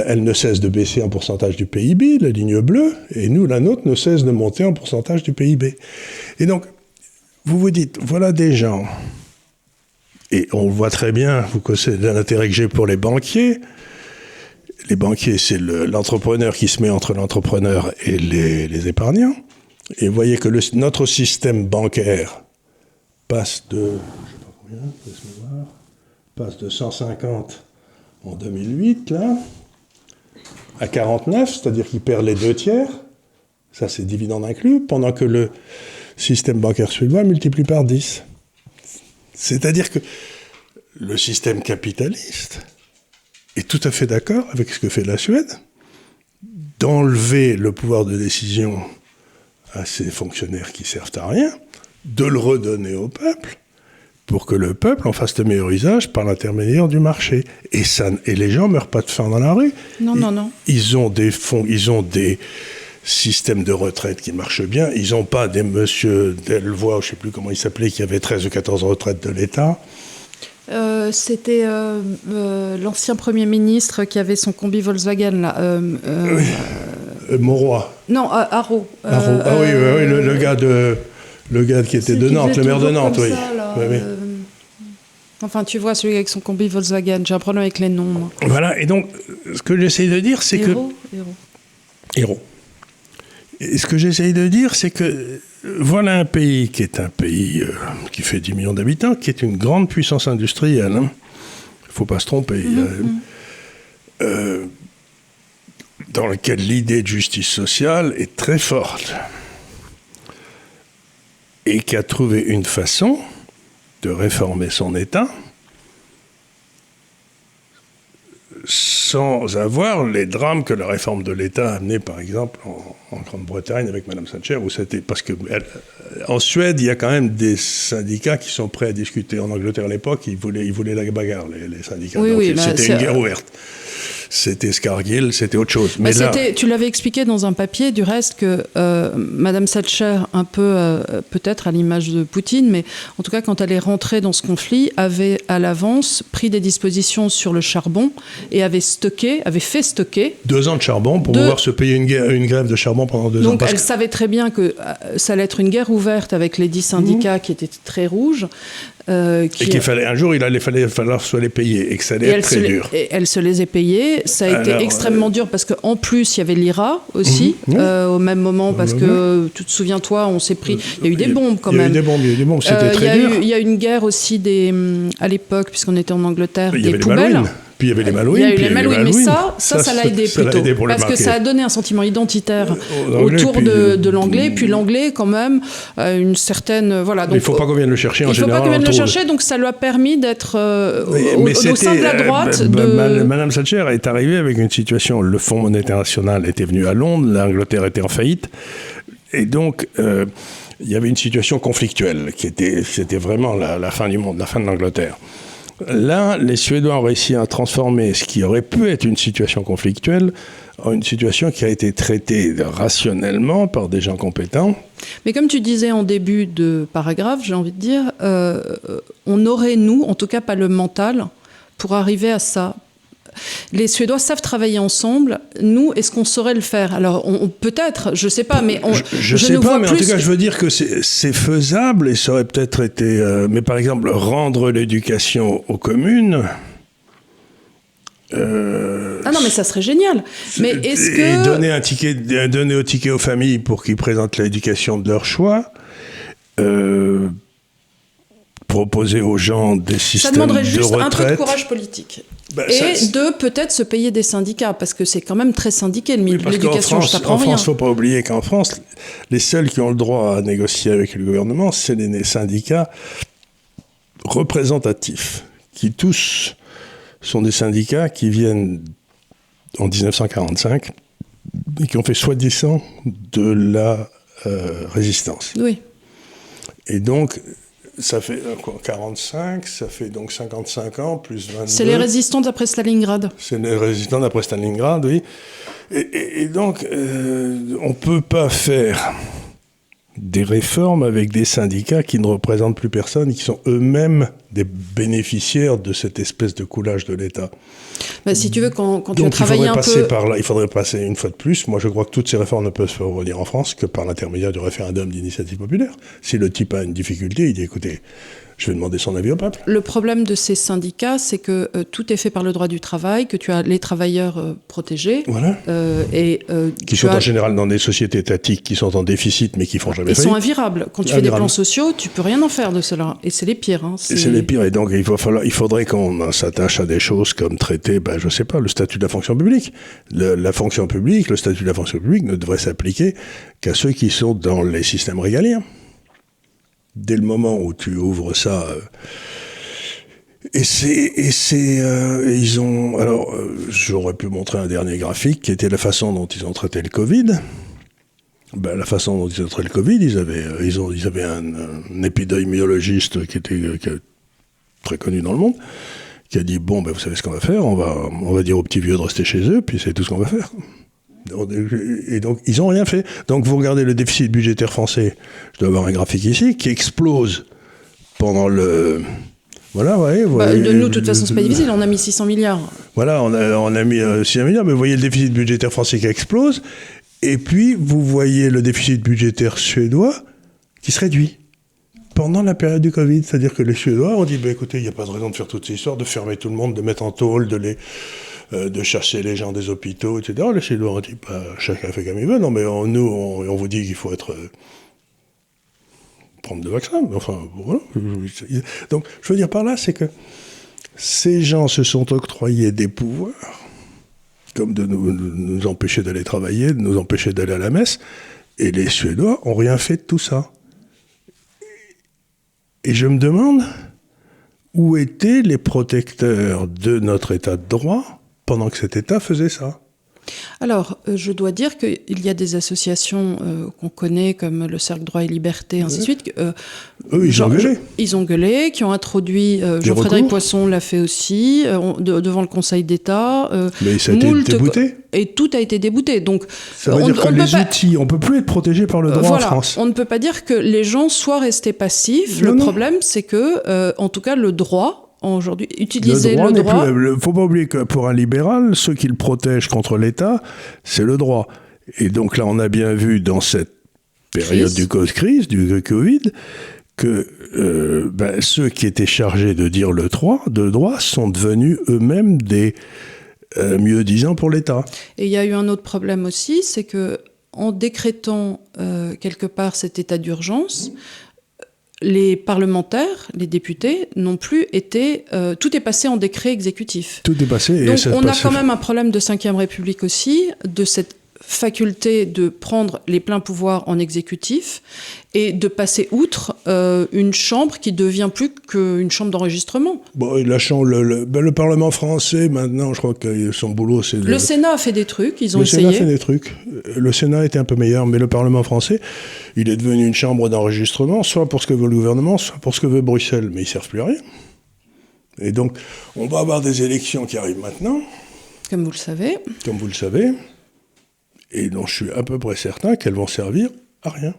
Speaker 2: elle ne cesse de baisser en pourcentage du PIB, la ligne bleue, et nous, la nôtre, ne cesse de monter en pourcentage du PIB. Et donc, vous vous dites, voilà des gens, et on le voit très bien, vous connaissez l'intérêt que j'ai pour les banquiers. Les banquiers, c'est l'entrepreneur qui se met entre l'entrepreneur et les épargnants. Et vous voyez que notre système bancaire passe de, passe de 150 en 2008, là, à 49, c'est-à-dire qu'il perd les 2/3, ça c'est dividende inclus, pendant que le système bancaire suédois multiplie par 10. C'est-à-dire que le système capitaliste est tout à fait d'accord avec ce que fait la Suède, d'enlever le pouvoir de décision à ces fonctionnaires qui servent à rien, de le redonner au peuple, pour que le peuple en fasse le meilleur usage par l'intermédiaire du marché. Et les gens ne meurent pas de faim dans la rue.
Speaker 1: Non.
Speaker 2: Ils ont des fonds, ils ont des systèmes de retraite qui marchent bien. Ils n'ont pas des monsieur Delvoye, je ne sais plus comment il s'appelait, qui avait 13 ou 14 retraites de l'État.
Speaker 1: C'était l'ancien Premier ministre qui avait son combi Volkswagen, là.
Speaker 2: Mauroy.
Speaker 1: Non, Haro.
Speaker 2: Oui, le gars qui était de Nantes, le maire de Nantes, oui. Oui.
Speaker 1: Enfin, tu vois, celui avec son combi Volkswagen, j'ai un problème avec les noms, moi.
Speaker 2: Voilà, et donc, ce que j'essaye de dire, c'est Héros. Et ce que j'essaye de dire, c'est que voilà un pays qui est un pays qui fait 10 millions d'habitants, qui est une grande puissance industrielle. Il ne faut pas se tromper. Dans lequel l'idée de justice sociale est très forte. Et qui a trouvé une façon de réformer son État sans avoir les drames que la réforme de l'État a amené, par exemple, en Grande-Bretagne avec Mme Thatcher, où c'était parce que en Suède, il y a quand même des syndicats qui sont prêts à discuter. En Angleterre, à l'époque, ils voulaient la bagarre, les syndicats.
Speaker 1: Oui,
Speaker 2: donc, c'était une guerre ouverte. C'était Scargill, c'était autre chose. Mais là...
Speaker 1: Tu l'avais expliqué dans un papier, du reste, que Mme Thatcher, un peu, peut-être à l'image de Poutine, mais en tout cas, quand elle est rentrée dans ce conflit, avait à l'avance pris des dispositions sur le charbon et avait fait stocker...
Speaker 2: 2 ans de charbon pour pouvoir se payer une grève de charbon pendant 2 ans.
Speaker 1: Donc elle savait très bien que ça allait être une guerre ouverte avec les 10 syndicats qui étaient très rouges. Et
Speaker 2: qu'il fallait un jour, il allait falloir se les payer et que ça allait être très dur.
Speaker 1: Et elle se les est payées. Ça a été extrêmement dur parce qu'en plus, il y avait l'IRA aussi, au même moment, parce que, tu te souviens, toi, on s'est pris... Il y a eu des bombes quand même.
Speaker 2: Il y a eu des bombes, c'était très dur.
Speaker 1: Il y a eu une guerre aussi à l'époque, puisqu'on était en Angleterre, des poubelles.
Speaker 2: Puis il y avait les Malouines.
Speaker 1: Il y a eu les Malouines, mais ça l'a aidé plutôt. Parce que ça a donné un sentiment identitaire autour de l'anglais. Puis l'anglais, quand même, une certaine... Voilà, donc,
Speaker 2: il ne faut pas qu'on vienne le chercher en général.
Speaker 1: Il ne faut pas qu'on vienne le chercher, donc ça lui a permis d'être au sein de la droite.
Speaker 2: Madame Thatcher est arrivée avec une situation. Le Fonds monétaire national était venu à Londres, l'Angleterre était en faillite. Et donc... il y avait une situation conflictuelle c'était vraiment la fin du monde, la fin de l'Angleterre. Là, les Suédois ont réussi à transformer ce qui aurait pu être une situation conflictuelle en une situation qui a été traitée rationnellement par des gens compétents.
Speaker 1: Mais comme tu disais en début de paragraphe, j'ai envie de dire, on aurait, nous, en tout cas pas le mental, pour arriver à ça. Les Suédois savent travailler ensemble. Nous, est-ce qu'on saurait le faire ? Alors, peut-être, je ne sais pas, mais
Speaker 2: je ne sais pas, mais en tout cas, je veux dire que c'est faisable et ça aurait peut-être été... mais par exemple, rendre l'éducation aux communes...
Speaker 1: Ah non, mais ça serait génial. Mais est-ce que...
Speaker 2: Et donner au ticket aux familles pour qu'ils présentent l'éducation de leur choix... proposer aux gens des systèmes de retraite.
Speaker 1: Ça demanderait juste un peu de courage politique. De peut-être se payer des syndicats, parce que c'est quand même très syndiqué, le milieu de l'éducation, je t'apprends rien.
Speaker 2: En France, il ne faut pas oublier qu'en France, les seuls qui ont le droit à négocier avec le gouvernement, c'est les syndicats représentatifs, qui tous sont des syndicats qui viennent en 1945 et qui ont fait soi-disant de la résistance.
Speaker 1: Oui.
Speaker 2: Et donc, ça fait 45, ça fait donc 55 ans, plus 22.
Speaker 1: C'est les résistants d'après Stalingrad.
Speaker 2: C'est les résistants d'après Stalingrad, oui. Et donc, on ne peut pas faire des réformes avec des syndicats qui ne représentent plus personne, qui sont eux-mêmes des bénéficiaires de cette espèce de coulage de l'État.
Speaker 1: Bah, si tu veux, quand tu as travaillé un peu...
Speaker 2: Il faudrait passer une fois de plus. Moi, je crois que toutes ces réformes ne peuvent se faire relire en France que par l'intermédiaire du référendum d'initiative populaire. Si le type a une difficulté, il dit, écoutez, je vais demander son avis au peuple.
Speaker 1: Le problème de ces syndicats, c'est que tout est fait par le droit du travail, que tu as les travailleurs protégés.
Speaker 2: Voilà. Qui sont en général dans des sociétés étatiques qui sont en déficit, mais qui font jamais faillite.
Speaker 1: Ils sont invirables. Quand tu fais des plans sociaux, tu peux rien en faire de cela. Et c'est les pires. Hein.
Speaker 2: C'est les pires. Et donc, il faudrait qu'on s'attache à des choses comme traiter, je sais pas, le statut de la fonction publique. La fonction publique, le statut de la fonction publique ne devrait s'appliquer qu'à ceux qui sont dans les systèmes régaliens. Dès le moment où tu ouvres ça, ils ont. Alors, j'aurais pu montrer un dernier graphique qui était la façon dont ils ont traité le Covid. La façon dont ils ont traité le Covid, ils avaient un épidémiologiste qui était très connu dans le monde, qui a dit vous savez ce qu'on va faire, on va dire aux petits vieux de rester chez eux, puis c'est tout ce qu'on va faire. Et donc, ils n'ont rien fait. Donc, vous regardez le déficit budgétaire français, je dois avoir un graphique ici, qui explose pendant le... Voilà, ouais.
Speaker 1: Nous, de toute façon, c'est pas difficile, on a mis 600 milliards.
Speaker 2: Voilà, on a mis 600 milliards, mais vous voyez le déficit budgétaire français qui explose, et puis vous voyez le déficit budgétaire suédois qui se réduit pendant la période du Covid. C'est-à-dire que les Suédois ont dit, écoutez, il n'y a pas de raison de faire toutes ces histoires, de fermer tout le monde, de mettre en tôle, de chercher les gens des hôpitaux, etc. Les Suédois ont dit, chacun fait comme il veut. Non, mais on vous dit qu'il faut prendre de vaccins. Enfin, voilà. Donc, je veux dire par là, c'est que ces gens se sont octroyés des pouvoirs, comme de nous empêcher d'aller travailler, de nous empêcher d'aller à la messe, et les Suédois n'ont rien fait de tout ça. Et je me demande où étaient les protecteurs de notre état de droit pendant que cet État faisait ça.
Speaker 1: Alors, je dois dire qu'il y a des associations qu'on connaît, comme le Cercle Droit et Liberté, ainsi de suite.
Speaker 2: Eux, ils ont gueulé.
Speaker 1: Ils ont gueulé, qui ont introduit, Jean-Frédéric Poisson l'a fait aussi, devant le Conseil d'État.
Speaker 2: Mais ça a été débouté.
Speaker 1: Et tout a été débouté. Donc,
Speaker 2: ça veut dire que les outils, on ne peut plus être protégé par le droit en France.
Speaker 1: On ne peut pas dire que les gens soient restés passifs. Le problème, c'est que, en tout cas, le droit... Aujourd'hui, utiliser le droit...
Speaker 2: Il ne faut pas oublier que pour un libéral, ceux qui le protègent contre l'État, c'est le droit. Et donc là, on a bien vu dans cette période du Covid, que ceux qui étaient chargés de dire le droit sont devenus eux-mêmes des mieux-disants pour l'État.
Speaker 1: Et il y a eu un autre problème aussi, c'est que en décrétant quelque part cet état d'urgence... Les parlementaires, les députés, n'ont plus été... tout est passé en décret exécutif.
Speaker 2: Tout est passé.
Speaker 1: Donc on a quand même un problème de 5e République aussi, de cette faculté de prendre les pleins pouvoirs en exécutif et de passer outre une chambre qui devient plus qu'une chambre d'enregistrement.
Speaker 2: Le Parlement français, maintenant, je crois que son boulot, c'est...
Speaker 1: Le Sénat a fait des trucs, ils ont essayé.
Speaker 2: Le Sénat fait des trucs. Le Sénat était un peu meilleur, mais le Parlement français, il est devenu une chambre d'enregistrement, soit pour ce que veut le gouvernement, soit pour ce que veut Bruxelles, mais ils ne servent plus à rien. Et donc, on va avoir des élections qui arrivent maintenant.
Speaker 1: Comme vous le savez.
Speaker 2: Et dont je suis à peu près certain qu'elles vont servir à rien.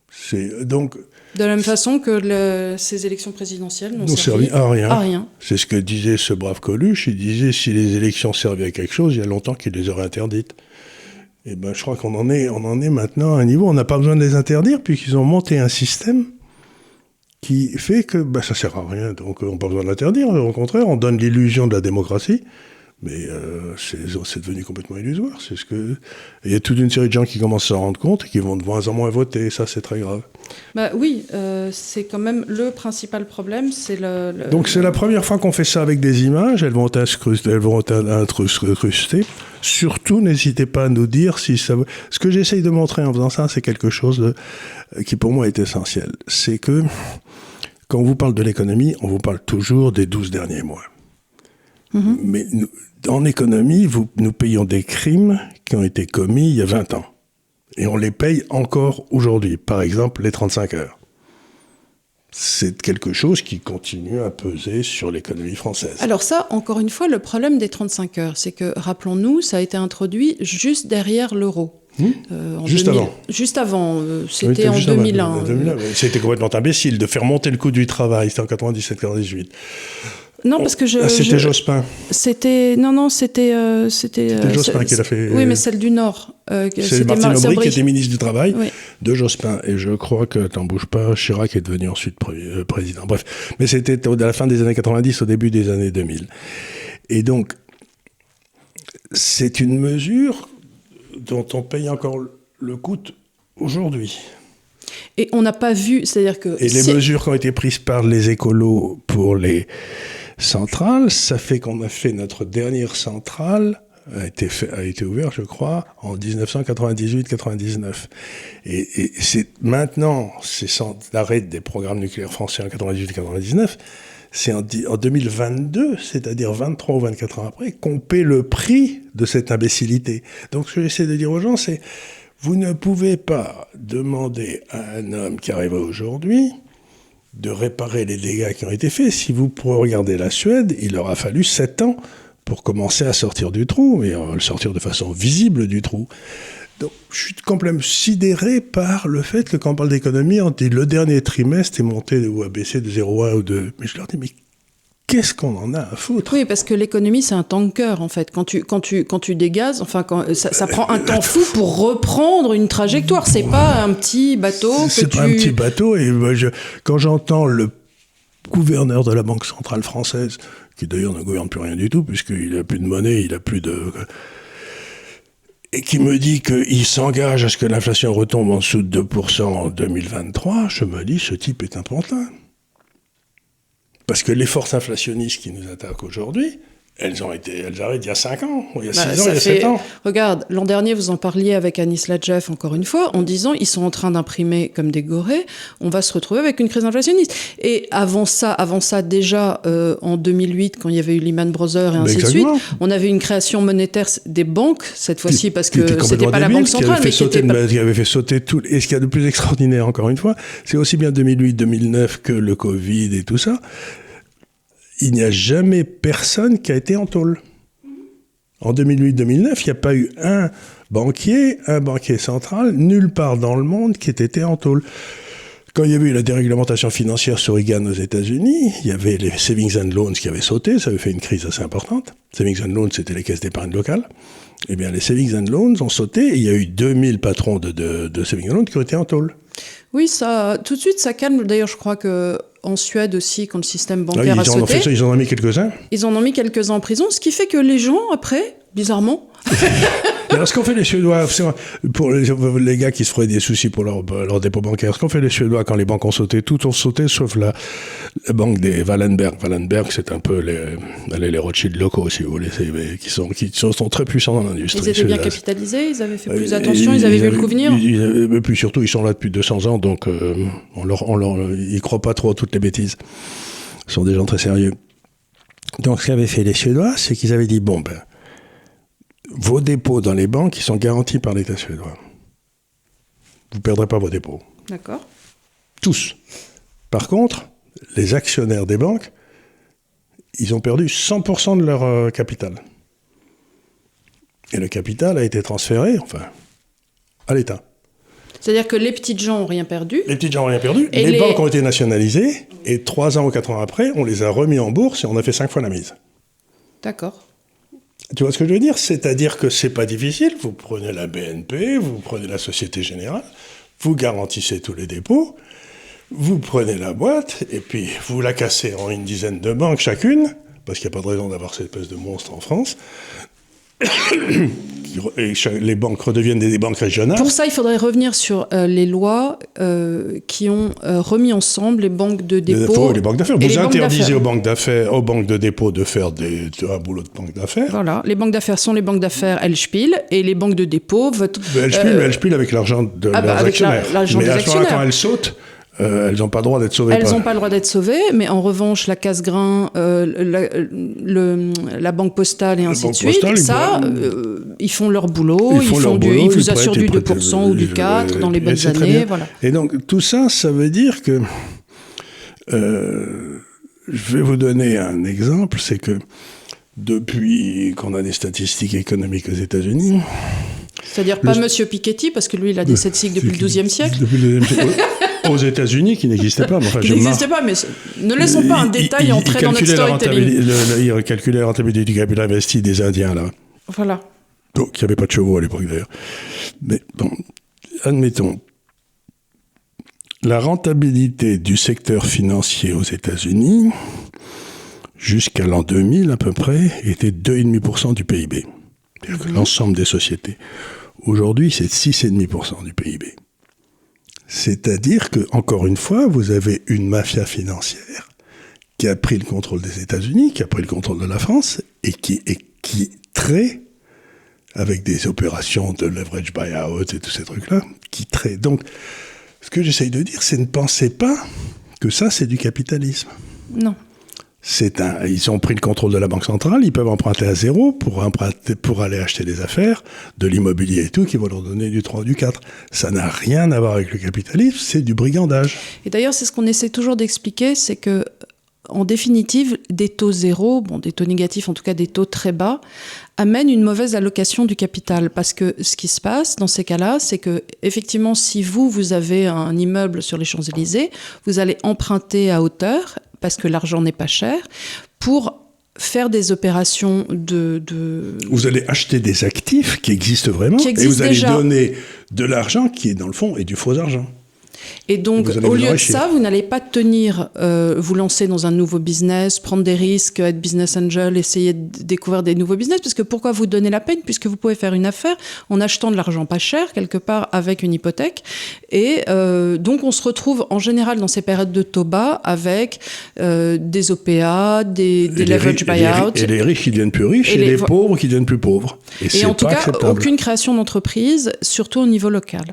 Speaker 2: C'est donc...
Speaker 1: De la même façon que ces élections présidentielles n'ont servi
Speaker 2: à rien. C'est ce que disait ce brave Coluche. Il disait, si les élections servaient à quelque chose, il y a longtemps qu'il les aurait interdites. Et je crois qu'on en est maintenant à un niveau, on n'a pas besoin de les interdire, puisqu'ils ont monté un système qui fait que ça sert à rien. Donc on n'a pas besoin de l'interdire. Au contraire, on donne l'illusion de la démocratie. Mais c'est devenu complètement illusoire. Il y a toute une série de gens qui commencent à s'en rendre compte et qui vont de moins en moins voter. Et ça, c'est très grave.
Speaker 1: Bah oui, c'est quand même le principal problème.
Speaker 2: Donc c'est la première fois qu'on fait ça avec des images. Elles vont être incrustées. Surtout, n'hésitez pas à nous dire si ça... Ce que j'essaye de montrer en faisant ça, c'est quelque chose qui pour moi est essentiel. C'est que quand on vous parle de l'économie, on vous parle toujours des 12 derniers mois. Mmh. Mais en économie, nous payons des crimes qui ont été commis il y a 20 ans. Et on les paye encore aujourd'hui. Par exemple, les 35 heures. C'est quelque chose qui continue à peser sur l'économie française.
Speaker 1: Alors ça, encore une fois, le problème des 35 heures, c'est que, rappelons-nous, ça a été introduit juste derrière l'euro. Juste avant, c'était en 2001.
Speaker 2: C'était complètement imbécile de faire monter le coût du travail, c'était en 97-98.
Speaker 1: Non, parce que
Speaker 2: c'était Jospin.
Speaker 1: C'était
Speaker 2: Jospin qui l'a fait.
Speaker 1: Oui, mais celle du Nord.
Speaker 2: C'est Martine Aubry qui était ministre du Travail, oui. De Jospin. Et je crois que, t'en bouge pas, Chirac est devenu ensuite président. Bref, mais c'était à la fin des années 90, au début des années 2000. Et donc, c'est une mesure dont on paye encore le coût aujourd'hui.
Speaker 1: Et on n'a pas vu, c'est-à-dire que...
Speaker 2: Et les mesures qui ont été prises par les écolos pour les centrales, ça fait qu'on a fait notre dernière centrale, a été ouverte, je crois, en 1998-99. Et c'est maintenant, c'est l'arrêt des programmes nucléaires français en 98-99, c'est en 2022, c'est-à-dire 23 ou 24 ans après, qu'on paie le prix de cette imbécilité. Donc ce que j'essaie de dire aux gens, c'est... Vous ne pouvez pas demander à un homme qui arrive aujourd'hui de réparer les dégâts qui ont été faits. Si vous regardez la Suède, il leur a fallu 7 ans pour commencer à sortir du trou, et le sortir de façon visible du trou. Donc, je suis complètement sidéré par le fait que quand on parle d'économie, on dit le dernier trimestre est monté ou a baissé de 0,1 ou 2. Mais je leur dis, mais qu'est-ce qu'on en a à foutre ?
Speaker 1: Oui, parce que l'économie, c'est un tanker, en fait. Quand tu dégazes, enfin, ça prend un temps fou pour reprendre une trajectoire. C'est pas un petit bateau
Speaker 2: C'est pas un petit bateau. Et quand j'entends le gouverneur de la Banque centrale française, qui d'ailleurs ne gouverne plus rien du tout, puisqu'il n'a plus de monnaie, il n'a plus de... et qui me dit qu'il s'engage à ce que l'inflation retombe en dessous de 2% en 2023, je me dis, ce type est un pantin. Parce que les forces inflationnistes qui nous attaquent aujourd'hui, elles arrêtent il y a 5 ans, il y a 6 ans, il y a 7 ans.
Speaker 1: Regarde, l'an dernier, vous en parliez avec Anis Ladjef, encore une fois, en disant ils sont en train d'imprimer comme des gorées, on va se retrouver avec une crise inflationniste. Et avant ça déjà, en 2008, quand il y avait eu Lehman Brothers et ainsi de suite, on avait une création monétaire des banques, cette fois-ci, parce que c'était pas la Banque centrale, mais qui
Speaker 2: avait fait sauter tout. Et ce qu'il y a de plus extraordinaire, encore une fois, c'est aussi bien 2008-2009 que le Covid et tout ça. Il n'y a jamais personne qui a été en tôle. En 2008-2009, il n'y a pas eu un banquier central, nulle part dans le monde qui ait été en tôle. Quand il y avait eu la déréglementation financière sur Reagan aux États-Unis, il y avait les savings and loans qui avaient sauté, ça avait fait une crise assez importante. Savings and loans, c'était les caisses d'épargne locales. Eh bien, les savings and loans ont sauté et il y a eu 2000 patrons de savings and loans qui ont été en tôle.
Speaker 1: Oui, tout de suite, ça calme. D'ailleurs, je crois qu'en Suède aussi, quand le système bancaire a sauté...
Speaker 2: Ils en ont mis quelques-uns.
Speaker 1: Ils en ont mis quelques-uns en prison, ce qui fait que les gens, après, bizarrement...
Speaker 2: Alors, ce qu'ont fait les Suédois, pour les gars qui se feraient des soucis pour leur dépôt bancaire, ce qu'ont fait les Suédois quand les banques ont sauté, toutes ont sauté, sauf la banque des Wallenberg. Wallenberg, c'est un peu les Rothschild locaux, si vous voulez, qui sont très puissants dans l'industrie.
Speaker 1: Ils étaient bien capitalisés, ils avaient fait plus attention, ils avaient vu le coup venir.
Speaker 2: Et puis surtout, ils sont là depuis 200 ans, donc ils croient pas trop à toutes les bêtises. Ce sont des gens très sérieux. Donc, ce qu'avaient fait les Suédois, c'est qu'ils avaient dit, vos dépôts dans les banques, ils sont garantis par l'État suédois. Vous ne perdrez pas vos dépôts.
Speaker 1: D'accord.
Speaker 2: Tous. Par contre, les actionnaires des banques, ils ont perdu 100% de leur capital. Et le capital a été transféré, à l'État.
Speaker 1: C'est-à-dire que les petites gens n'ont rien perdu.
Speaker 2: Les petites gens n'ont rien perdu. Et les banques ont été nationalisées. Et 3 ans ou 4 ans après, on les a remis en bourse et on a fait 5 fois la mise.
Speaker 1: D'accord.
Speaker 2: Tu vois ce que je veux dire ? C'est-à-dire que c'est pas difficile. Vous prenez la BNP, vous prenez la Société Générale, vous garantissez tous les dépôts, vous prenez la boîte, et puis vous la cassez en une dizaine de banques chacune, parce qu'il n'y a pas de raison d'avoir cette espèce de monstre en France. Et les banques redeviennent des banques régionales.
Speaker 1: Pour ça, il faudrait revenir sur les lois qui ont remis ensemble les banques de dépôt
Speaker 2: et les banques d'affaires. Vous interdisez aux banques de dépôt de faire un boulot de banque d'affaires.
Speaker 1: Voilà, les banques d'affaires sont les banques d'affaires Elspiel et les banques de dépôt.
Speaker 2: Elspiel avec l'argent de leurs actionnaires.
Speaker 1: L'argent
Speaker 2: mais
Speaker 1: des
Speaker 2: à ce moment-là,
Speaker 1: actionnaires.
Speaker 2: quand elles sautent, elles n'ont pas le droit d'être sauvées.
Speaker 1: Elles n'ont pas le droit d'être sauvées, mais en revanche, la Casse-Grain, la Banque Postale et ainsi de suite, ils font leur boulot, ils vous assurent du 2% ou du 4% dans les bonnes années. Voilà.
Speaker 2: Et donc, tout ça, ça veut dire que... je vais vous donner un exemple, c'est que depuis qu'on a des statistiques économiques aux États-Unis...
Speaker 1: C'est-à-dire pas M. Piketty, parce que lui, il a des statistiques depuis le XIIe siècle.
Speaker 2: Depuis le XIIe siècle. Aux États-Unis, qui n'existaient pas. Enfin,
Speaker 1: qui n'existaient pas, mais ne laissons pas un détail entrer dans notre storytelling.
Speaker 2: Ils calculaient la rentabilité du capital investi des Indiens, là.
Speaker 1: Voilà.
Speaker 2: Donc, il n'y avait pas de chevaux à l'époque, d'ailleurs. Mais bon, admettons, la rentabilité du secteur financier aux États-Unis, jusqu'à l'an 2000 à peu près, était 2,5% du PIB. C'est-à-dire que l'ensemble des sociétés. Aujourd'hui, c'est 6,5% du PIB. C'est-à-dire que, encore une fois, vous avez une mafia financière qui a pris le contrôle des États-Unis, qui a pris le contrôle de la France, et qui traite avec des opérations de leverage buyout et tous ces trucs-là, qui traite. Donc, ce que j'essaye de dire, c'est ne pensez pas que ça, c'est du capitalisme.
Speaker 1: Non.
Speaker 2: Ils ont pris le contrôle de la Banque centrale, ils peuvent emprunter à zéro pour aller acheter des affaires, de l'immobilier et tout, qui va leur donner du 3 ou du 4. Ça n'a rien à voir avec le capitalisme, c'est du brigandage.
Speaker 1: Et d'ailleurs, c'est ce qu'on essaie toujours d'expliquer, c'est que, en définitive, des taux zéro, des taux négatifs, en tout cas des taux très bas, amènent une mauvaise allocation du capital. Parce que ce qui se passe dans ces cas-là, c'est que, effectivement, si vous avez un immeuble sur les Champs-Élysées, vous allez emprunter à hauteur, parce que l'argent n'est pas cher, pour faire des opérations de...
Speaker 2: Vous allez acheter des actifs qui existent vraiment, et vous allez donner de l'argent qui est, dans le fond, et du faux argent.
Speaker 1: Et donc, au lieu de ça, vous n'allez pas tenir, vous lancer dans un nouveau business, prendre des risques, être business angel, essayer de découvrir des nouveaux business, parce que pourquoi vous donner la peine, puisque vous pouvez faire une affaire en achetant de l'argent pas cher, quelque part, avec une hypothèque. Et donc, on se retrouve en général dans ces périodes de taux bas avec des OPA, des leverage buyouts.
Speaker 2: Et les riches qui deviennent plus riches, et les pauvres qui deviennent plus pauvres.
Speaker 1: Et en tout cas, aucune création d'entreprise, surtout au niveau local.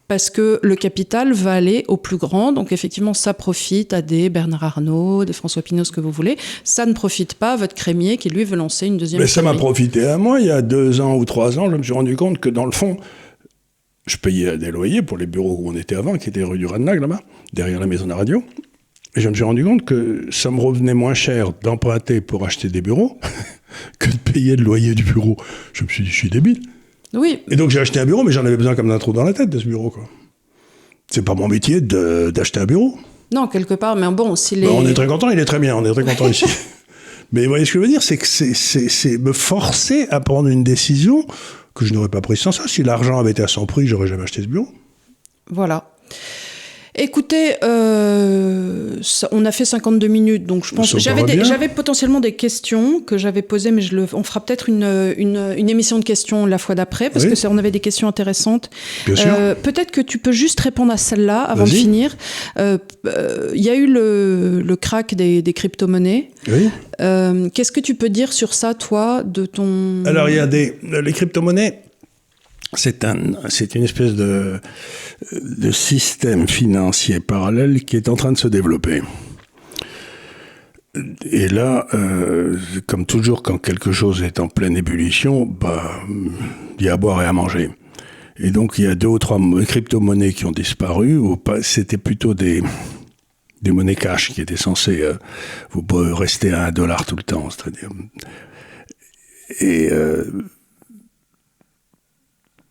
Speaker 1: Parce que le capital va aller au plus grand. Donc, effectivement, ça profite à des Bernard Arnault, des François Pinault, ce que vous voulez. Ça ne profite pas à votre crémier qui, lui, veut lancer une deuxième
Speaker 2: économie. Mais ça m'a profité à moi. Il y a 2 ans ou 3 ans, je me suis rendu compte que, dans le fond, je payais des loyers pour les bureaux où on était avant, qui étaient rue du Radnag, là-bas, derrière la maison de la radio. Et je me suis rendu compte que ça me revenait moins cher d'emprunter pour acheter des bureaux que de payer le loyer du bureau. Je me suis dit, je suis débile.
Speaker 1: Oui.
Speaker 2: Et donc j'ai acheté un bureau, mais j'en avais besoin comme d'un trou dans la tête de ce bureau, quoi. C'est pas mon métier d'acheter un bureau.
Speaker 1: Non, quelque part, mais bon, s'il est...
Speaker 2: On est très content, il est très bien, on est très content ici. Mais vous voyez ce que je veux dire, c'est que c'est me forcer à prendre une décision que je n'aurais pas prise sans ça. Si l'argent avait été à son prix, j'aurais jamais acheté ce bureau.
Speaker 1: Voilà. Écoutez, on a fait 52 minutes, donc je pense que j'avais potentiellement des questions que j'avais posées, mais on fera peut-être une émission de questions la fois d'après, parce que on avait des questions intéressantes.
Speaker 2: Bien sûr.
Speaker 1: Peut-être que tu peux juste répondre à celle-là avant de finir. Il y a eu le crack des crypto-monnaies.
Speaker 2: Oui.
Speaker 1: Qu'est-ce que tu peux dire sur ça, toi, de ton...
Speaker 2: Alors, il y a les crypto-monnaies. C'est une espèce de système financier parallèle qui est en train de se développer. Et là, comme toujours, quand quelque chose est en pleine ébullition, il y a à boire et à manger. Et donc, il y a 2 ou 3 crypto-monnaies qui ont disparu, ou c'était plutôt des monnaies cash qui étaient censées vous rester à $1 tout le temps, c'est-à-dire... Et...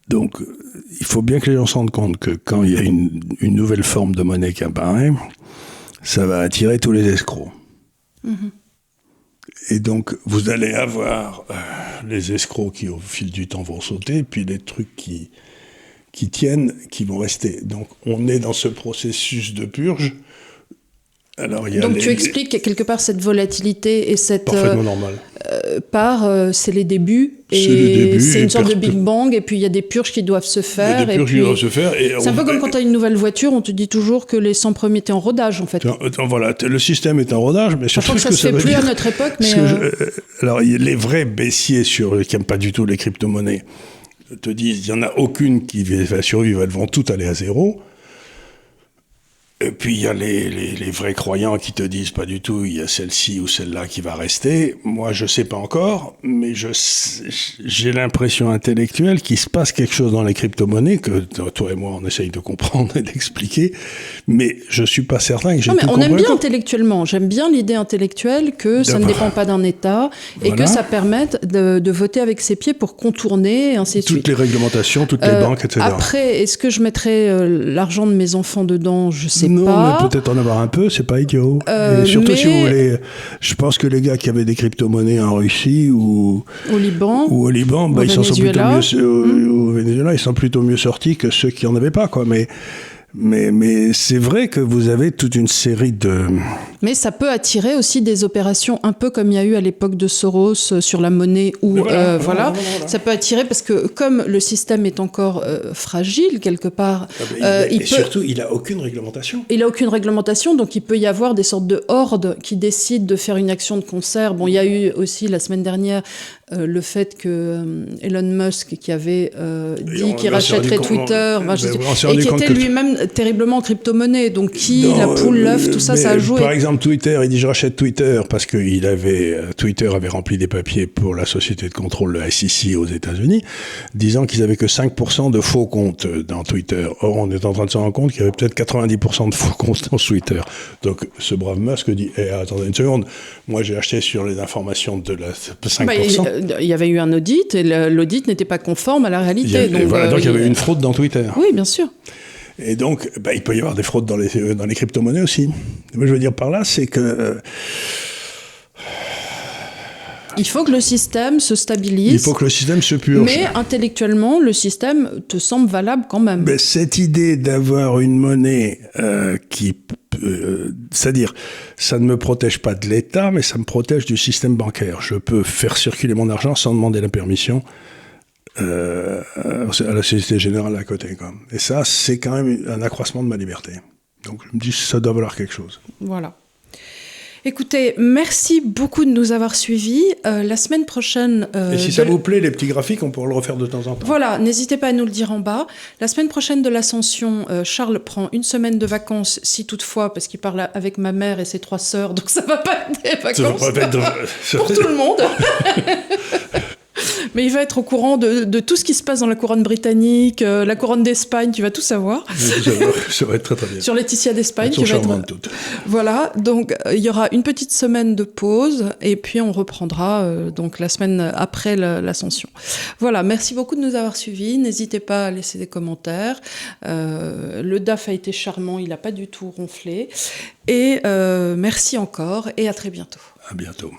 Speaker 2: Donc, il faut bien que les gens se rendent compte que quand il y a une nouvelle forme de monnaie qui apparaît, ça va attirer tous les escrocs. Mm-hmm. Et donc, vous allez avoir les escrocs qui, au fil du temps, vont sauter, puis les trucs qui tiennent, qui vont rester. Donc, on est dans ce processus de purge Alors, il y a
Speaker 1: Donc tu expliques quelque part cette volatilité et cette
Speaker 2: parfaitement normal.
Speaker 1: c'est les débuts et c'est une sorte de Big Bang et puis il y a des purges qui doivent se faire. C'est un peu comme quand tu as une nouvelle voiture, on te dit toujours que les 100 premiers étaient en rodage en fait.
Speaker 2: Voilà, le système est en rodage, mais surtout
Speaker 1: je crois que ça se fait plus à notre époque. Mais
Speaker 2: alors les vrais baissiers qui n'aiment pas du tout les crypto-monnaies te disent il n'y en a aucune qui va survivre, elles vont toutes aller à zéro. Et puis il y a les vrais croyants qui te disent pas du tout, il y a celle-ci ou celle-là qui va rester. Moi je sais pas encore, mais j'ai l'impression intellectuelle qu'il se passe quelque chose dans les crypto-monnaies que toi et moi on essaye de comprendre et d'expliquer, mais je suis pas certain que j'ai tout compris.
Speaker 1: On aime bien intellectuellement, j'aime bien l'idée intellectuelle que ça ne dépend pas d'un État et que ça permette de voter avec ses pieds pour contourner et ainsi de suite.
Speaker 2: Toutes les réglementations, toutes les banques, etc.
Speaker 1: Après, est-ce que je mettrais l'argent de mes enfants dedans? Je sais
Speaker 2: non,
Speaker 1: pas.
Speaker 2: Mais peut-être en avoir un peu, c'est pas idiot. Et surtout si vous voulez, je pense que les gars qui avaient des crypto-monnaies en Russie ou au Liban, ils s'en sont plutôt mieux au Venezuela, ils sont plutôt mieux sortis que ceux qui en avaient pas, quoi. Mais c'est vrai que vous avez toute une série de...
Speaker 1: Mais ça peut attirer aussi des opérations un peu comme il y a eu à l'époque de Soros sur la monnaie ou voilà. Ça peut attirer parce que comme le système est encore fragile quelque part,
Speaker 2: surtout il a aucune réglementation.
Speaker 1: Il a aucune réglementation, donc il peut y avoir des sortes de hordes qui décident de faire une action de concert. Bon, il y a eu aussi la semaine dernière le fait que Elon Musk qui avait dit qu'il rachèterait Twitter, et qui était lui-même terriblement en crypto-monnaie, donc la poule, l'œuf, tout ça, ça a joué.
Speaker 2: Par exemple, Twitter, il dit je rachète Twitter parce que Twitter avait rempli des papiers pour la société de contrôle, le SEC aux États-Unis, disant qu'ils avaient que 5% de faux comptes dans Twitter. Or, on est en train de se rendre compte qu'il y avait peut-être 90% de faux comptes dans Twitter. Donc, ce brave Musk dit attendez une seconde, moi j'ai acheté sur les informations de la 5%.
Speaker 1: Il y avait eu un audit et l'audit n'était pas conforme à la réalité.
Speaker 2: Donc il y avait eu une fraude dans Twitter.
Speaker 1: Oui, bien sûr.
Speaker 2: Et donc, il peut y avoir des fraudes dans les crypto-monnaies aussi. Moi, je veux dire par là, c'est que...
Speaker 1: il faut que le système se stabilise.
Speaker 2: Il faut que le système se purge.
Speaker 1: Mais intellectuellement, le système te semble valable quand même.
Speaker 2: Mais cette idée d'avoir une monnaie c'est-à-dire, ça ne me protège pas de l'État, mais ça me protège du système bancaire. Je peux faire circuler mon argent sans demander la permission à la Société Générale à côté, quoi. Et ça, c'est quand même un accroissement de ma liberté. Donc je me dis, ça doit valoir quelque chose.
Speaker 1: Voilà. Écoutez, merci beaucoup de nous avoir suivis. La semaine prochaine...
Speaker 2: et si ça vous plaît, les petits graphiques, on pourra le refaire de temps en temps.
Speaker 1: Voilà, n'hésitez pas à nous le dire en bas. La semaine prochaine de l'Ascension, Charles prend une semaine de vacances, si toutefois, parce qu'il parle avec ma mère et ses 3 sœurs, donc ça va pas être des vacances pour tout le monde. Mais il va être au courant de tout ce qui se passe dans la couronne britannique, la couronne d'Espagne, tu vas tout savoir.
Speaker 2: Ça va être très très bien.
Speaker 1: Sur Laetitia d'Espagne.
Speaker 2: Elles sont charmantes toutes.
Speaker 1: Voilà, donc il y aura une petite semaine de pause et puis on reprendra donc la semaine après l'Ascension. Voilà, merci beaucoup de nous avoir suivis. N'hésitez pas à laisser des commentaires. Le DAF a été charmant, il n'a pas du tout ronflé. Et merci encore et à très bientôt.
Speaker 2: À bientôt.